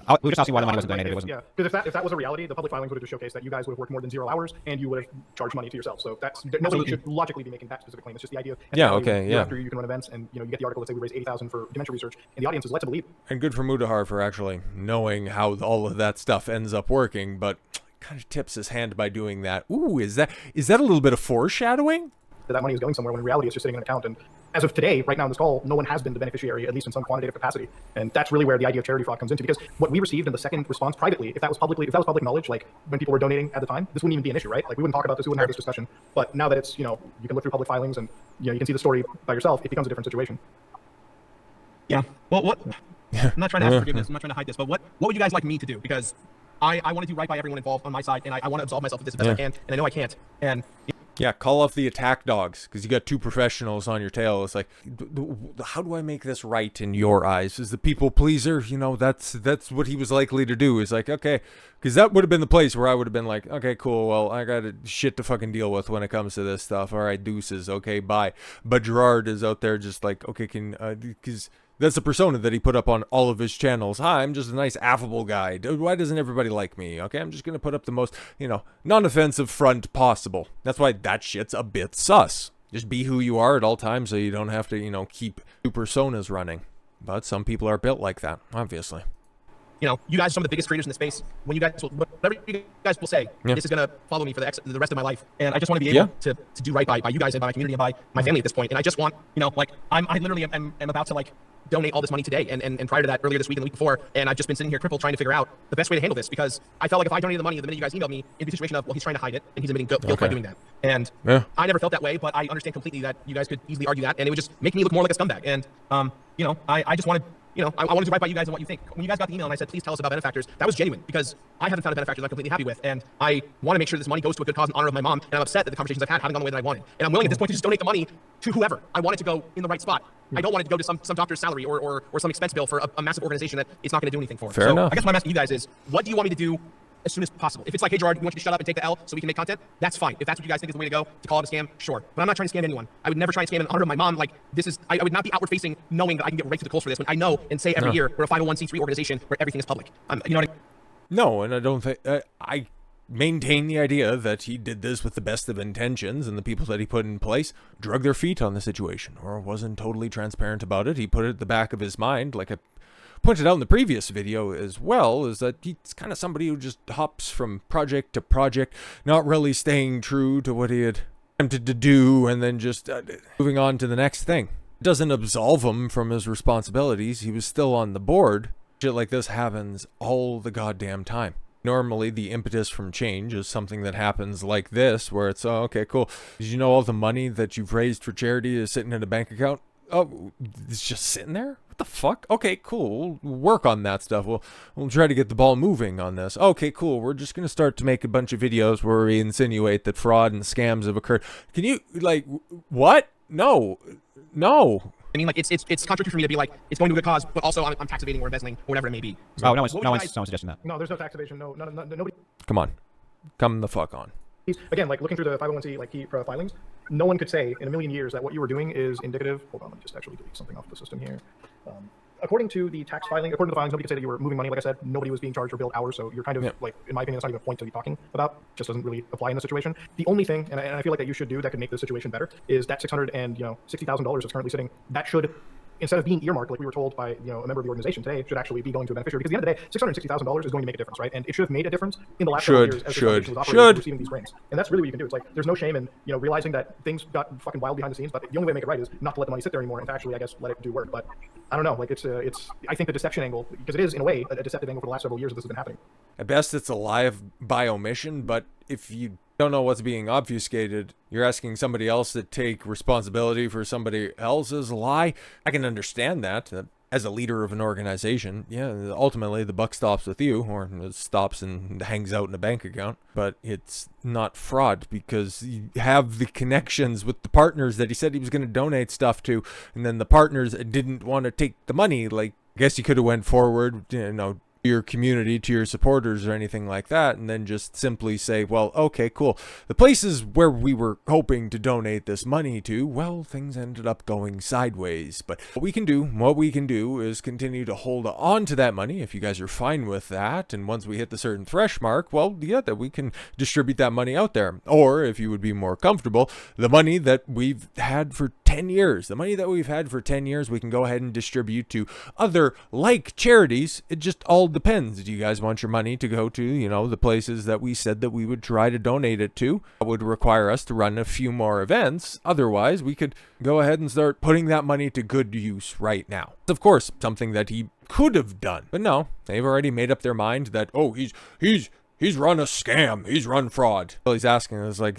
We were just asking why the money wasn't donated. It wasn't. Yeah, because if that was a reality, the public filings would have just showcased that you guys would have worked more than 0 hours and you would have charged money to yourself. So nobody should logically be making that specific claim. It's just the idea. After you can run events and you get the article that say we raised $80,000 for dementia research, and the audience is led to believe. And good for Mutahar for actually knowing how all of that stuff ends up working, but kind of tips his hand by doing that. Ooh, is that a little bit of foreshadowing? That money is going somewhere when in reality it's just sitting in an account. And as of today, right now in this call, no one has been the beneficiary, at least in some quantitative capacity. And that's really where the idea of charity fraud comes into, because what we received in the second response privately, if that was public knowledge, when people were donating at the time, this wouldn't even be an issue, right? We wouldn't talk about this, we wouldn't have this discussion. But now that it's, you can look through public filings and you can see the story by yourself, it becomes a different situation. Yeah. Well, what? I'm not trying to ask for forgiveness. I'm not trying to hide this. But what would you guys like me to do? Because I want to do right by everyone involved on my side, and I want to absolve myself of this as best I can, and I know I can't. And yeah, call off the attack dogs, because you got 2 professionals on your tail. It's how do I make this right in your eyes? Is the people pleaser? That's what he was likely to do. Is okay, because that would have been the place where I would have been like, okay, cool. Well, I got shit to fucking deal with when it comes to this stuff. All right, deuces. Okay, bye. But Jirard is out there just okay, because That's the persona that he put up on all of his channels. Hi, I'm just a nice, affable guy. Why doesn't everybody like me? Okay, I'm just going to put up the most, non-offensive front possible. That's why that shit's a bit sus. Just be who you are at all times so you don't have to, keep two personas running. But some people are built like that, obviously. You guys are some of the biggest creators in the space. When you guys, whatever you guys will say, this is going to follow me for the rest of my life. And I just want to be able to do right by you guys and by my community and by my family at this point. And I just want, I literally am about to donate all this money today and prior to that, earlier this week and the week before, and I've just been sitting here crippled trying to figure out the best way to handle this, because I felt like if I donated the money the minute you guys emailed me, it'd be a situation of, well, he's trying to hide it and he's admitting guilt by doing that. And I never felt that way, but I understand completely that you guys could easily argue that, and it would just make me look more like a scumbag. And I just wanted, I wanted to write by you guys and what you think. When you guys got the email and I said, please tell us about benefactors, that was genuine, because I haven't found a benefactor that I'm completely happy with, and I want to make sure this money goes to a good cause in honor of my mom, and I'm upset that the conversations I've had haven't gone the way that I wanted. And I'm willing at this point to just donate the money to whoever. I want it to go in the right spot. I don't want it to go to some doctor's salary or some expense bill for a massive organization that it's not going to do anything for. Fair enough. I guess what I'm asking you guys is, what do you want me to do as soon as possible? If it's like, hey, Jirard, we want you to shut up and take the L so we can make content, that's fine. If that's what you guys think is the way to go, to call it a scam, sure. But I'm not trying to scam anyone. I would never try and scam in honor of my mom. I would not be outward facing knowing that I can get right to the coals for this when I know and say every year we're a 501c3 organization where everything is public. You know what I mean? No, and I don't think... I maintain the idea that he did this with the best of intentions, and the people that he put in place drug their feet on the situation or wasn't totally transparent about it. He put it at the back of his mind, like I pointed out in the previous video as well, is that he's kind of somebody who just hops from project to project, not really staying true to what he had attempted to do, and then just moving on to the next thing. It doesn't absolve him from his responsibilities. He was still on the board. Shit like this happens all the goddamn time. Normally, the impetus from change is something that happens like this, where it's, oh, okay, cool. Did you know all the money that you've raised for charity is sitting in a bank account? Oh, it's just sitting there? What the fuck? Okay, cool. We'll work on that stuff. We'll try to get the ball moving on this. Okay, cool. We're just going to start to make a bunch of videos where we insinuate that fraud and scams have occurred. Can you, what? No. I mean, it's contradictory for me to be like, it's going to a good cause, but also I'm tax evading or embezzling or whatever it may be. So no one's suggesting that. No, there's no tax evasion. No, nobody. Come on. Come the fuck on. Again, looking through the 501c key filings, no one could say in a million years that what you were doing is indicative. Hold on, let me just actually delete something off the system here. According to the tax filing, according to the filings, nobody could say that you were moving money. Like I said, nobody was being charged or billed hours, so you're kind of, in my opinion, that's not even a point to be talking about. Just doesn't really apply in this situation. The only thing, and I feel like that you should do that could make the situation better, is that $660,000 that's currently sitting, that should, instead of being earmarked, like we were told by a member of the organization today, should actually be going to a beneficiary. Because at the end of the day, $660,000 is going to make a difference, right? And it should have made a difference in the last couple of years as the foundation was operating and receiving these grants. And that's really what you can do. It's there's no shame in realizing that things got fucking wild behind the scenes, but the only way to make it right is not to let the money sit there anymore and to actually, I guess, let it do work. But I don't know, I think the deception angle, because it is in a way a deceptive angle for the last several years that this has been happening. At best, it's a lie by omission, but if you don't know what's being obfuscated, you're asking somebody else to take responsibility for somebody else's lie. I can understand that. As a leader of an organization, yeah, ultimately the buck stops with you, or it stops and hangs out in a bank account. But it's not fraud because you have the connections with the partners that he said he was going to donate stuff to, and then the partners didn't want to take the money. I guess you could have went forward, your community, to your supporters or anything like that, and then just simply say, well, okay, cool. The places where we were hoping to donate this money to, well, things ended up going sideways. But what we can do is continue to hold on to that money if you guys are fine with that. And once we hit the certain thresh mark, well, yeah, that we can distribute that money out there. Or if you would be more comfortable, the money that we've had for 10 years, we can go ahead and distribute to other charities. It just all depends. Do you guys want your money to go to, the places that we said that we would try to donate it to? That would require us to run a few more events. Otherwise, we could go ahead and start putting that money to good use right now. Of course, something that he could have done. But no, they've already made up their mind that, oh, he's run a scam. He's run fraud. Well, he's asking us I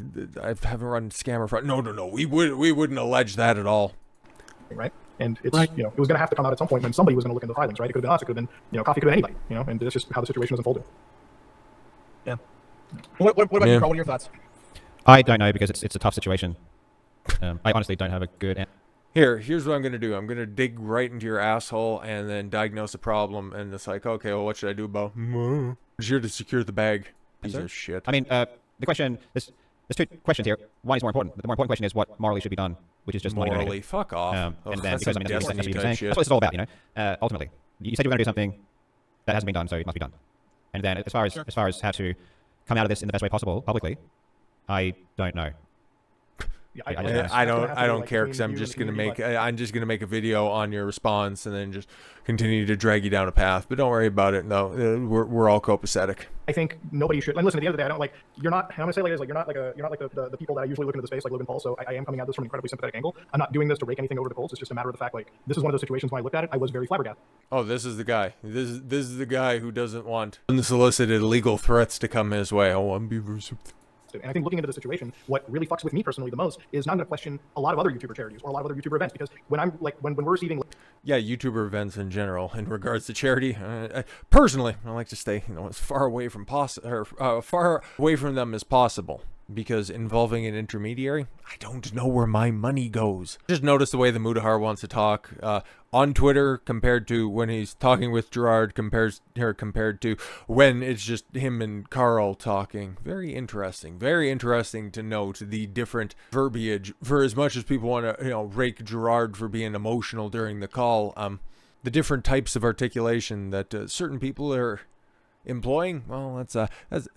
haven't run scam or fraud. No. We wouldn't allege that at all. Right. And it's, it was going to have to come out at some point when somebody was going to look into the filings, right? It could have been us. It could have been, Coffee could have been anybody, and that's just how the situation was unfolding. Yeah. What about you, Karl? What are your thoughts? I don't know because it's a tough situation. I honestly don't have a good answer. Here's what I'm going to do. I'm going to dig right into your asshole and then diagnose the problem. And it's okay, well, what should I do about here to secure the bag? Piece of shit. I mean, the question is, there's two questions here. One is more important. The more important question is what morally should be done, which is just money Morally, donated. fuck off. And then, That's because some that's what Destiny you're type saying. shit. That's what this is all about, ultimately. You said you were going to do something that hasn't been done, so it must be done. And then as far as how to come out of this in the best way possible publicly, I don't know. Yeah, I don't care because I'm just gonna make a video on your response and then just continue to drag you down a path. But don't worry about it. No, we're all copacetic. I think nobody should. And listen, at the end of the day, I don't like. You're not. I'm gonna say like this. Like you're not like the people that I usually look into the space like Logan Paul. So I am coming at this from an incredibly sympathetic angle. I'm not doing this to rake anything over the coals. It's just a matter of the fact like this is one of those situations when I looked at it, I was very flabbergasted. Oh, this is the guy. This is the guy who doesn't want unsolicited legal threats to come his way. Oh, I'm being. And I think looking into the situation, what really fucks with me personally the most is not going to question a lot of other YouTuber charities or a lot of other YouTuber events, because when I'm like when we're receiving YouTuber events in general in regards to charity, personally I like to stay as far away from far away from them as possible, because involving an intermediary, I don't know where my money goes. Just notice the way the Mutahar wants to talk on Twitter compared to when he's talking with Jirard, compared to when it's just him and Karl talking. Very interesting to note the different verbiage. For as much as people want to rake Jirard for being emotional during the call, the different types of articulation that certain people are employing, well, that's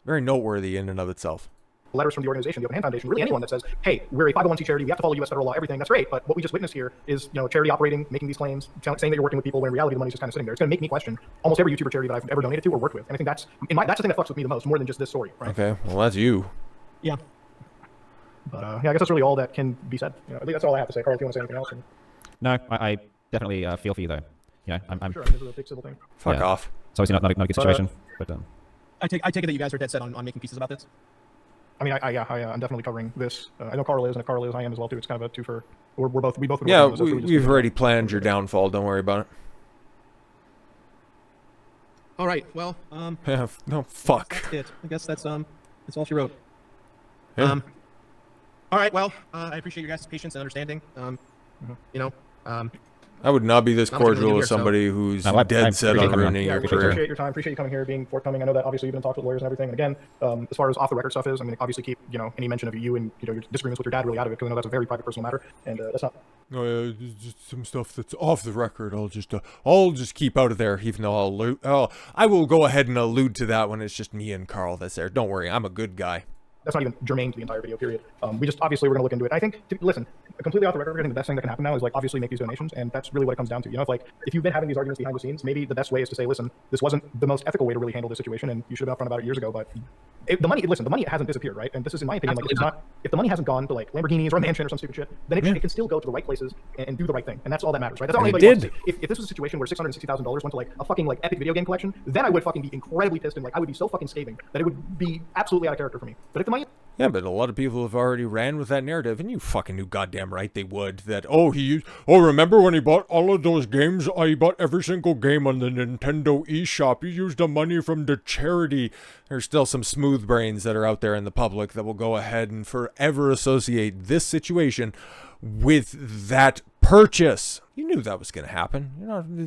very noteworthy in and of itself. Letters from the organization, the Open Hand Foundation, really anyone that says, hey, we're a 501c charity, we have to follow U.S. federal law, everything, that's great, but what we just witnessed here is, charity operating, making these claims, saying that you're working with people when in reality the money's just kind of sitting there. It's going to make me question almost every YouTuber charity that I've ever donated to or worked with. And I think that's the thing that fucks with me the most, more than just this story, right? Okay, well, that's you. Yeah. But, I guess that's really all that can be said. I think that's all I have to say. Karl, if you want to say anything else. No, I definitely feel for you, though. I'm sure, this is a big civil thing. Fuck off. It's obviously not a good situation, but I take it that you guys are dead set on making pieces about this. I mean, I'm definitely covering this. I know Karl is, and if Karl is, I am as well too. It's kind of a two for. We both. Yeah, we've already planned your downfall. Don't worry about it. All right. Well. Yeah. No. Fuck. That's it. I guess that's all she wrote. Yeah. All right. Well, I appreciate your guys' patience and understanding. I would not be this Not much really cordial here, with somebody who's No, I dead set appreciate on coming on. ruining Yeah, your I career. appreciate your time. Appreciate you coming here, being forthcoming. I know that obviously you've been in talks with lawyers and everything. And again, as far as off the record stuff is, I mean, obviously keep any mention of you and your disagreements with your dad really out of it, because I know that's a very private, personal matter, and that's not. Oh yeah, just some stuff that's off the record. I'll just keep out of there, even though I will go ahead and allude to that when it's just me and Karl that's there. Don't worry, I'm a good guy. That's not even germane to the entire video, period. We just, obviously, we're going to look into it. I think, listen, completely off the record, I think the best thing that can happen now is, obviously make these donations, and that's really what it comes down to. If you've been having these arguments behind the scenes, maybe the best way is to say, listen, this wasn't the most ethical way to really handle this situation, and you should have been upfront about it years ago, but the money hasn't disappeared, right? And this is, in my opinion, if the money hasn't gone to, Lamborghinis or a mansion or some stupid shit, then it can still go to the right places and do the right thing, and that's all that matters, right? That's all anybody wants to see. If this was a situation where $660,000 went to, a fucking, epic video game collection, then I would fucking be incredibly pissed, and, I would be so fucking scathing that it would be absolutely out of character for me. But if the money... Yeah, but a lot of people have already ran with that narrative, and you fucking knew goddamn right they would. That, remember when he bought all of those games? He bought every single game on the Nintendo eShop. He used the money from the charity. There's still some smooth brains that are out there in the public that will go ahead and forever associate this situation with that purchase. You knew that was going to happen.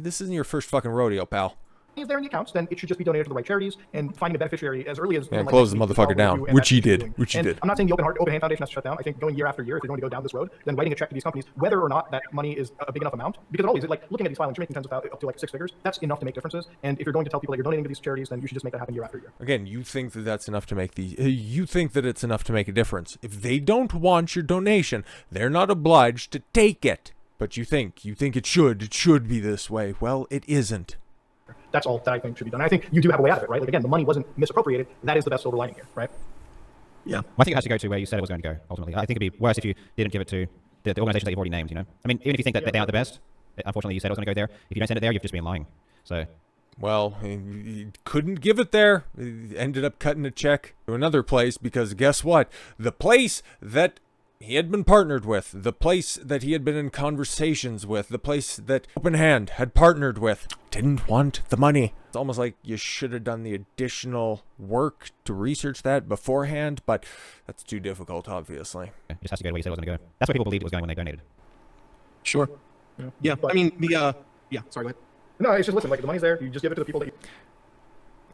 This isn't your first fucking rodeo, pal. Is there in the accounts, then it should just be donated to the right charities, and finding a beneficiary as early as... Yeah, close the motherfucker down, which he did. I'm not saying the Open Hand Foundation has to shut down. I think going year after year, if you're going to go down this road, then writing a check to these companies, whether or not that money is a big enough amount, because always, looking at these filings, you're making tens of up to 6 figures, that's enough to make differences, and if you're going to tell people that you're donating to these charities, then you should just make that happen year after year. Again, you think that that's enough to make you think that it's enough to make a difference. If they don't want your donation, they're not obliged to take it. But you think it should be this way. Well, it isn't. That's all that I think should be done. I think you do have a way out of it, right? Again, the money wasn't misappropriated. That is the best silver lining here, right? Yeah. I think it has to go to where you said it was going to go, ultimately. I think it'd be worse if you didn't give it to the organizations that you've already named, I mean, even if you think that they aren't the best, unfortunately you said it was going to go there. If you don't send it there, you've just been lying. So... Well, he couldn't give it there. He ended up cutting a check to another place because guess what? The place that he had been partnered with, the place that he had been in conversations with, the place that Open Hand had partnered with, didn't want the money. It's almost like you should have done the additional work to research that beforehand, but that's too difficult, obviously. It just has to go the way you said it was going to go. That's where people believed it was going when they donated. Sure. Yeah. I mean, sorry, go ahead. No, it's just, listen, the money's there. You just give it to the people that you...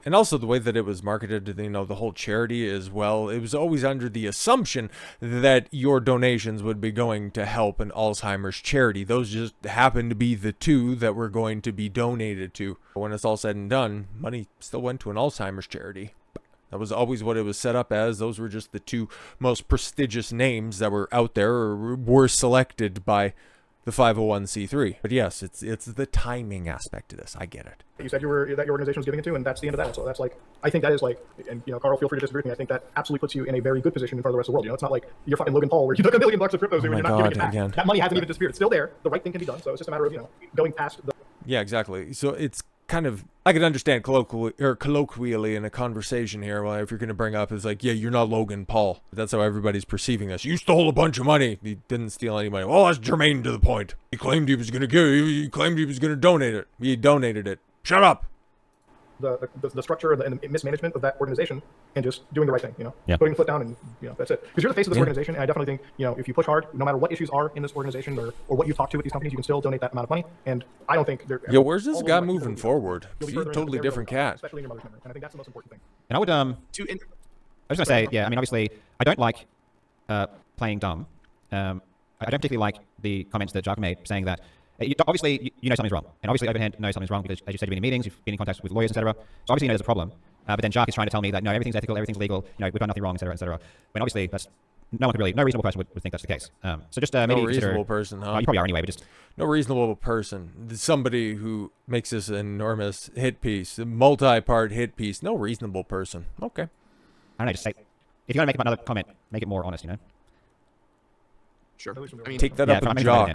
And also the way that it was marketed, you know, the whole charity as well, it was always under the assumption that your donations would be going to help an Alzheimer's charity. Those just happened to be the two that were going to be donated to. When it's all said and done, money still went to an Alzheimer's charity. That was always what it was set up as. Those were just the two most prestigious names that were out there or were selected by the 501c3. But yes, it's the timing aspect of this. I get it. You said that your organization was giving it to, and that's the end of that. So that's like, I think that is like, and you know, Carl, feel free to disagree with me. I think that absolutely puts you in a very good position in front of the rest of the world. You know, it's not like you're fucking Logan Paul where you took $1 million of cryptos and you're not giving it back. Again. That money hasn't even disappeared. It's still there. The right thing can be done. So it's just a matter of, you know, going past the. Yeah, exactly. So it's kind of, I could understand colloquially in a conversation here, well, if you're going to bring up, it's like, yeah, you're not Logan Paul. That's how everybody's perceiving us. You stole a bunch of money. He didn't steal any money. Well, that's germane to the point. He claimed he was going to give, he claimed he was going to donate it. He donated it. Shut up. The structure and the mismanagement of that organization and just doing the right thing, you know, yeah. putting the foot down and, you know, that's it. Because you're the face of this organization, and I definitely think, you know, if you push hard, no matter what issues are in this organization or what you've talked to with these companies, you can still donate that amount of money. And I don't think they're. Yeah, where's this guy moving forward? He's a totally different cat. Especially in your mother's memory, and I think that's the most important thing. And I would I was going to say, yeah, I mean, obviously, I don't like playing dumb. I don't particularly like the comments that Jacques made saying that. Obviously, you know something's wrong. And obviously, Openhand knows something's wrong because, as you said, you've been in meetings, you've been in contact with lawyers, etc. So obviously, you know there's a problem. But then Jacques is trying to tell me that, no, everything's ethical, everything's legal, you know, we've done nothing wrong, etc., etc. When obviously, that's no reasonable person would think that's the case. So just maybe no reasonable person, huh? You probably are anyway, but just no reasonable person. Somebody who makes this enormous hit piece, a multi-part hit piece. No reasonable person. Okay. I don't know. Just say, if you're gonna make another comment, make it more honest, you know. Sure. I mean, take that up with Jock.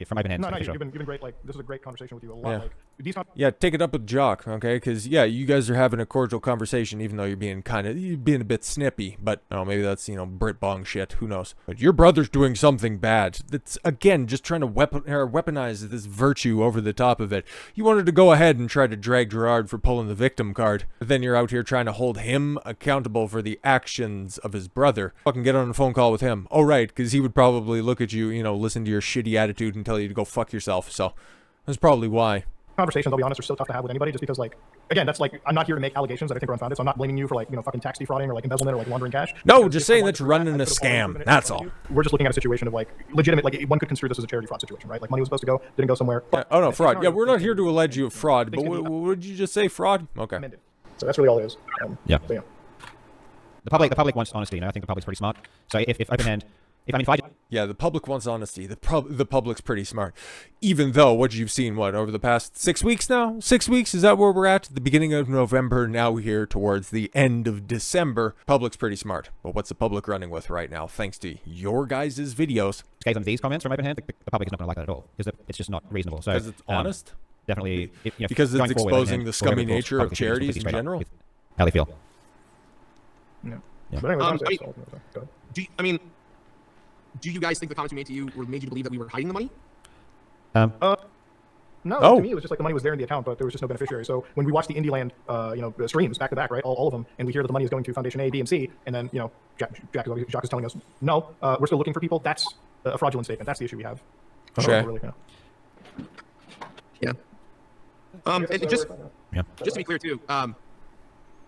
From Openhand. No, you've been great. Like, this is a great conversation with you a lot. Yeah. Like, these yeah, take it up with Jock, okay? Because, yeah, you guys are having a cordial conversation, even though you're being a bit snippy. But, oh, maybe that's, you know, Brit Bong shit. Who knows? But your brother's doing something bad. That's, again, just trying to weaponize this virtue over the top of it. You wanted to go ahead and try to drag Jirard for pulling the victim card. But then you're out here trying to hold him accountable for the actions of his brother. Fucking get on a phone call with him. Oh, right, because he would probably look at you, you know, listen to your shitty attitude and tell you to go fuck yourself. So that's probably why. Conversations, I'll be honest, are so tough to have with anybody just because, like, again, that's like, I'm not here to make allegations that I think are unfounded, so I'm not blaming you for, like, you know, fucking tax defrauding or, like, embezzlement or, like, laundering cash. No, just saying that you're running a scam. That's all. We're just looking at a situation of, like, legitimate, like, one could construe this as a charity fraud situation, right? Like, money was supposed to go, didn't go somewhere. Yeah. Oh, no, fraud. Yeah, we're not here to allege you of fraud, but what did you just say, fraud? Okay. So that's really all it is. Yeah. So, yeah. The public wants honesty, you know. I think the public's pretty smart. So if Openhand... Yeah, the public wants honesty. The public's pretty smart. Even though what you've seen, over the past 6 weeks now? 6 weeks? Is that where we're at? The beginning of November, now here towards the end of December. Public's pretty smart. But what's the public running with right now? Thanks to your guys' videos. Gave them these comments from Openhand, the public is not going to like that at all. Because it's just not reasonable. So, because it's honest? Definitely. You know, because it's exposing the scummy nature of charities in general? How they feel. Yeah. Yeah. But do you guys think the comments we made to you made you believe that we were hiding the money? No, to me it was just like the money was there in the account, but there was just no beneficiary. So when we watch the Indieland, streams back to back, right, all of them, and we hear that the money is going to Foundation A, B, and C, and then, you know, Jacques is telling us, no, we're still looking for people. That's a fraudulent statement. That's the issue we have. Sure. Really, yeah. Just to be clear too,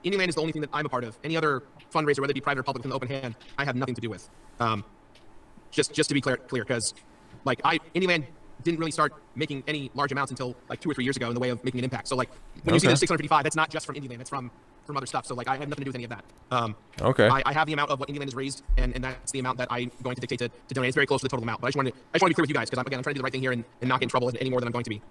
Indieland is the only thing that I'm a part of. Any other fundraiser, whether it be private or public, in the open hand, I have nothing to do with. Just to be clear, because like Indieland didn't really start making any large amounts until like 2 or 3 years ago in the way of making an impact. So like when you see the 655, that's not just from Indieland, it's from other stuff. So like I have nothing to do with any of that. Okay. I have the amount of what Indieland has raised, and that's the amount that I'm going to dictate to donate. It's very close to the total amount. But I just want to be clear with you guys, because I'm trying to do the right thing here and not get in trouble any more than I'm going to be.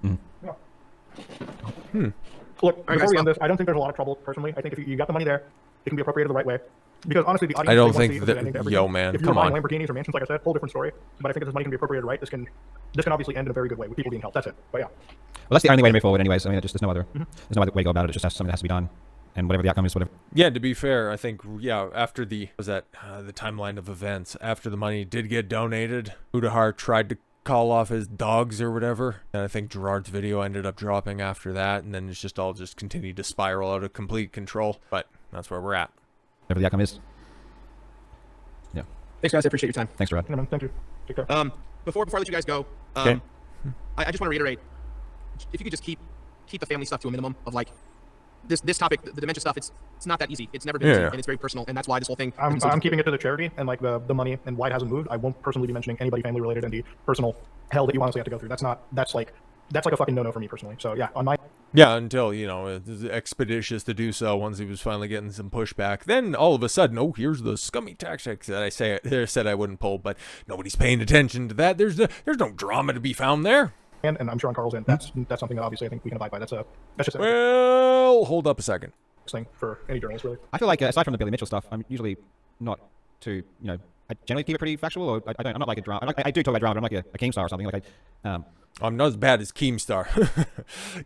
Look, before we end this, I don't think there's a lot of trouble personally. I think if you got the money there, it can be appropriated the right way. Because honestly, the audience, I don't think that. Yo, man, if come you're on. buying Lamborghinis or mansions, like I said, whole different story. But I think if this money can be appropriated right, this can obviously end in a very good way with people being helped. That's it. But yeah. Well, that's the only way to move forward, anyways. I mean, there's no other way to go about it. It's just something that has to be done, and whatever the outcome is, whatever. Yeah, to be fair, I think after the timeline of events, after the money did get donated, Mutahar tried to call off his dogs or whatever, and I think Jirard's video ended up dropping after that, and then it's just all continued to spiral out of complete control. But that's where we're at. Whatever the outcome is. Yeah. Thanks, guys. I appreciate your time. Thanks, Jirard. Yeah, man, thank you. Take care. Before I let you guys go, okay. I just want to reiterate, if you could just keep the family stuff to a minimum of like, this topic, the dementia stuff, it's not that easy. It's never been easy, and it's very personal, and that's why this whole thing. I'm keeping it to the charity and like the money and why it hasn't moved. I won't personally be mentioning anybody family related and the personal hell that you honestly have to go through. That's like a fucking no-no for me personally. So yeah, on my until it's expeditious to do so once he was finally getting some pushback. Then all of a sudden, here's the scummy tactics that I said I wouldn't pull, but nobody's paying attention to that. There's no drama to be found there. And I'm sure on Carl's end, that's something that obviously I think we can abide by. That's just well, hold up a second. Thing for any journalist, really. I feel like aside from the Billy Mitchell stuff, I'm usually not too, I generally keep it pretty factual, or I'm not like a drama. I do talk about drama, but I'm like a Keemstar or something. Like I'm not as bad as Keemstar.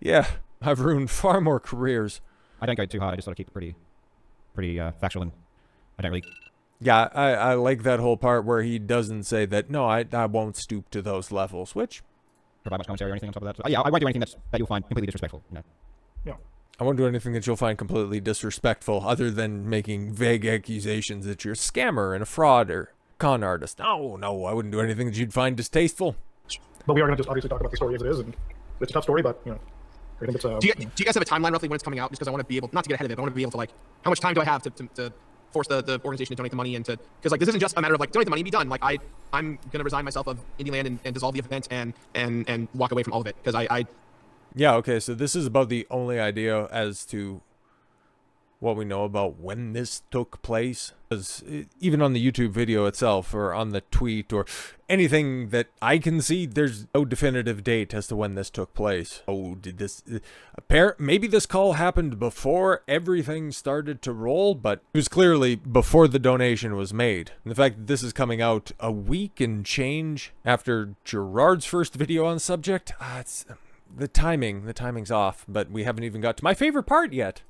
Yeah, I've ruined far more careers. I don't go too hard. I just sort of keep it pretty factual, and I don't really. Yeah, I like that whole part where he doesn't say that. No, I won't stoop to those levels, which. Provide much commentary or anything on top of that. So, yeah, I won't do anything that you'll find completely disrespectful. Yeah. I won't do anything that you'll find completely disrespectful, other than making vague accusations that you're a scammer and a fraud or con artist. No, I wouldn't do anything that you'd find distasteful. But we are going to just obviously talk about the story as it is, and it's a tough story, but I think it's Do you guys have a timeline roughly when it's coming out? Just because I want to be able, not to get ahead of it, but I want to be able to like, how much time do I have to force the organization to donate the money and because like this isn't just a matter of like donate the money and be done. Like I'm gonna resign myself of Indieland and dissolve the event and walk away from all of it because Yeah, okay, so this is about the only idea as to what we know about when this took place. Because even on the YouTube video itself, or on the tweet, or anything that I can see, there's no definitive date as to when this took place. Did this... maybe this call happened before everything started to roll, but it was clearly before the donation was made. And the fact that this is coming out a week and change after Jirard's first video on the subject, it's... The timing's off, but we haven't even got to my favorite part yet.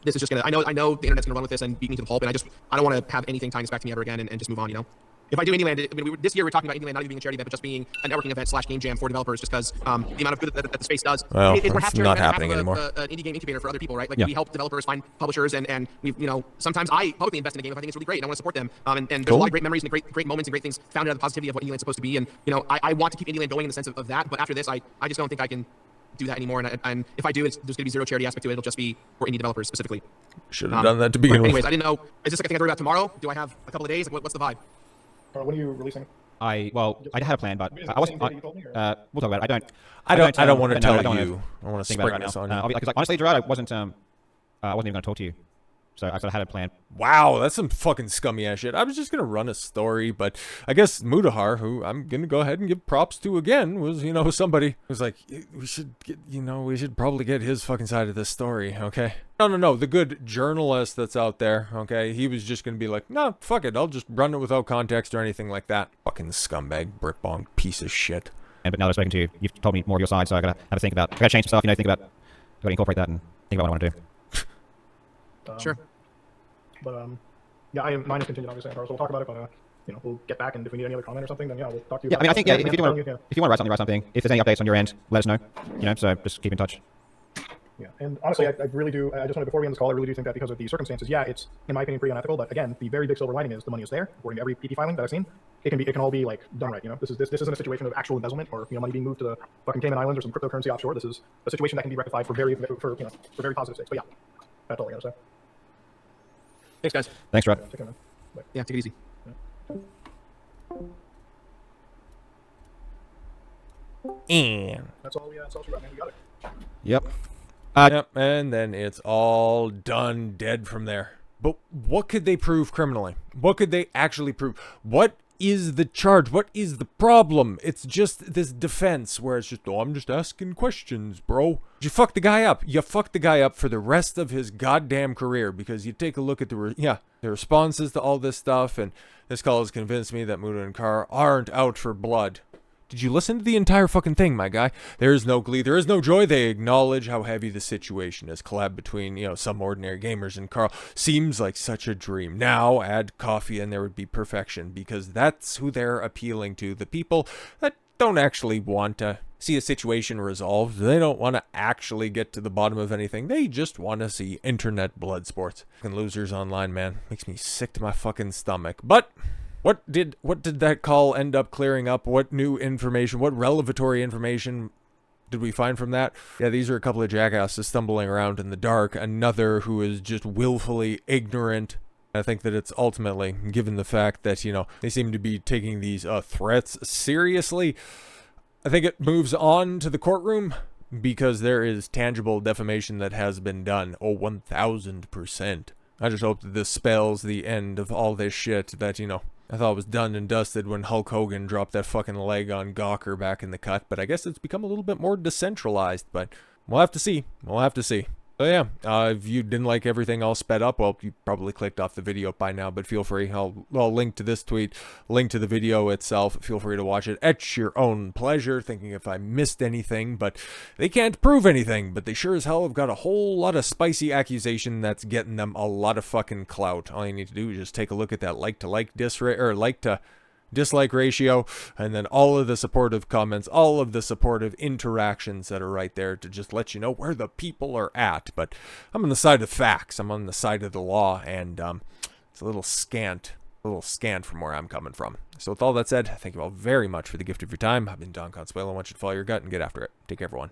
This is just gonna, I know the internet's gonna run with this and beat me to the pulp, and I don't want to have anything tying this back to me ever again and just move on, If I do Indieland, this year we're talking about Indieland not even being a charity event, but just being a networking event / game jam for developers, just because the amount of good that the space does. Well, we're it's not happening anymore. An indie game incubator for other people, right? Like we help developers find publishers, and we, sometimes I publicly invest in a game if I think it's really great and I want to support them. And there's a lot of great memories and great moments and great things founded out of the positivity of what Indieland's supposed to be. And I want to keep Indieland going in the sense of that, but after this, I just don't think I can do that anymore, and if I do, there's going to be zero charity aspect to it. It'll just be for indie developers specifically. Should have done that to begin with. Anyways, I didn't know. Is this like a thing I worry about tomorrow? Do I have a couple of days? What's the vibe? When are you releasing? I had a plan, but I wasn't. We'll talk about it. I don't want to tell you. I want to spring this on you. Because honestly, Jirard, I wasn't even going to talk to you. So I sort of had a plan. Wow, that's some fucking scummy ass shit. I was just gonna run a story, but I guess Mutahar, who I'm gonna go ahead and give props to again, was somebody who's like, we should probably get his fucking side of this story, okay? No, the good journalist that's out there, okay? He was just gonna be like, no, fuck it, I'll just run it without context or anything like that. Fucking scumbag, brickbong, piece of shit. But now that I've spoken to you, you've told me more of your side, so I gotta have a think about. I gotta change some stuff, gotta incorporate that and think about what I want to do. Sure. But yeah, mine is contingent obviously on Carl, so we'll talk about it. But we'll get back, and if we need any other comment or something, then we'll talk to you. Yeah, I mean, I think if you want to write something. If there's any updates on your end, let us know. So just keep in touch. Yeah, and honestly, I really do. I just wanted, before we end this call, I really do think that because of the circumstances, yeah, it's in my opinion pretty unethical. But again, the very big silver lining is the money is there. According to every PT filing that I've seen, it can all be like done right. This isn't a situation of actual embezzlement or money being moved to the fucking Cayman Islands or some cryptocurrency offshore. This is a situation that can be rectified for very positive stakes. But yeah, that's all I gotta say. Thanks, guys. Thanks, Rod. Take care, man. Bye. Yeah, take it easy. And that's all she got, man. We got it. Yep. Yep, and then it's all done, dead from there. But what could they prove criminally? What could they actually prove? What is the charge? What is the problem? It's just this defense where it's just, I'm just asking questions, bro. You fucked the guy up. You fucked the guy up for the rest of his goddamn career, because you take a look at the responses to all this stuff, and this call has convinced me that Mutahar and Karl aren't out for blood. Did you listen to the entire fucking thing, my guy? There is no glee, there is no joy. They acknowledge how heavy the situation is. Collab between, some ordinary gamers and Karl seems like such a dream. Now, add coffee and there would be perfection, because that's who they're appealing to. The people that don't actually want to see a situation resolved. They don't want to actually get to the bottom of anything. They just want to see internet blood sports. Fucking losers online, man. Makes me sick to my fucking stomach. But What did that call end up clearing up? What new information, what revelatory information did we find from that? Yeah, these are a couple of jackasses stumbling around in the dark. Another who is just willfully ignorant. I think that it's ultimately, given the fact that, you know, they seem to be taking these threats seriously, I think it moves on to the courtroom because there is tangible defamation that has been done. Oh, 1000%. I just hope that this spells the end of all this shit that, you know, I thought was done and dusted when Hulk Hogan dropped that fucking leg on Gawker back in the cut, but I guess it's become a little bit more decentralized, but we'll have to see. We'll have to see. So yeah, if you didn't like everything all sped up, well, you probably clicked off the video by now, but feel free. I'll link to this tweet, link to the video itself. Feel free to watch it at your own pleasure, thinking if I missed anything, but they can't prove anything, but they sure as hell have got a whole lot of spicy accusation that's getting them a lot of fucking clout. All you need to do is just take a look at that like to dislike ratio, and then all of the supportive comments, all of the supportive interactions that are right there to just let you know where the people are at. But I'm on the side of facts. I'm on the side of the law, and it's a little scant from where I'm coming from. So with all that said, thank you all very much for the gift of your time. I've been Don Consuelo. I want you to follow your gut and get after it. Take care, everyone.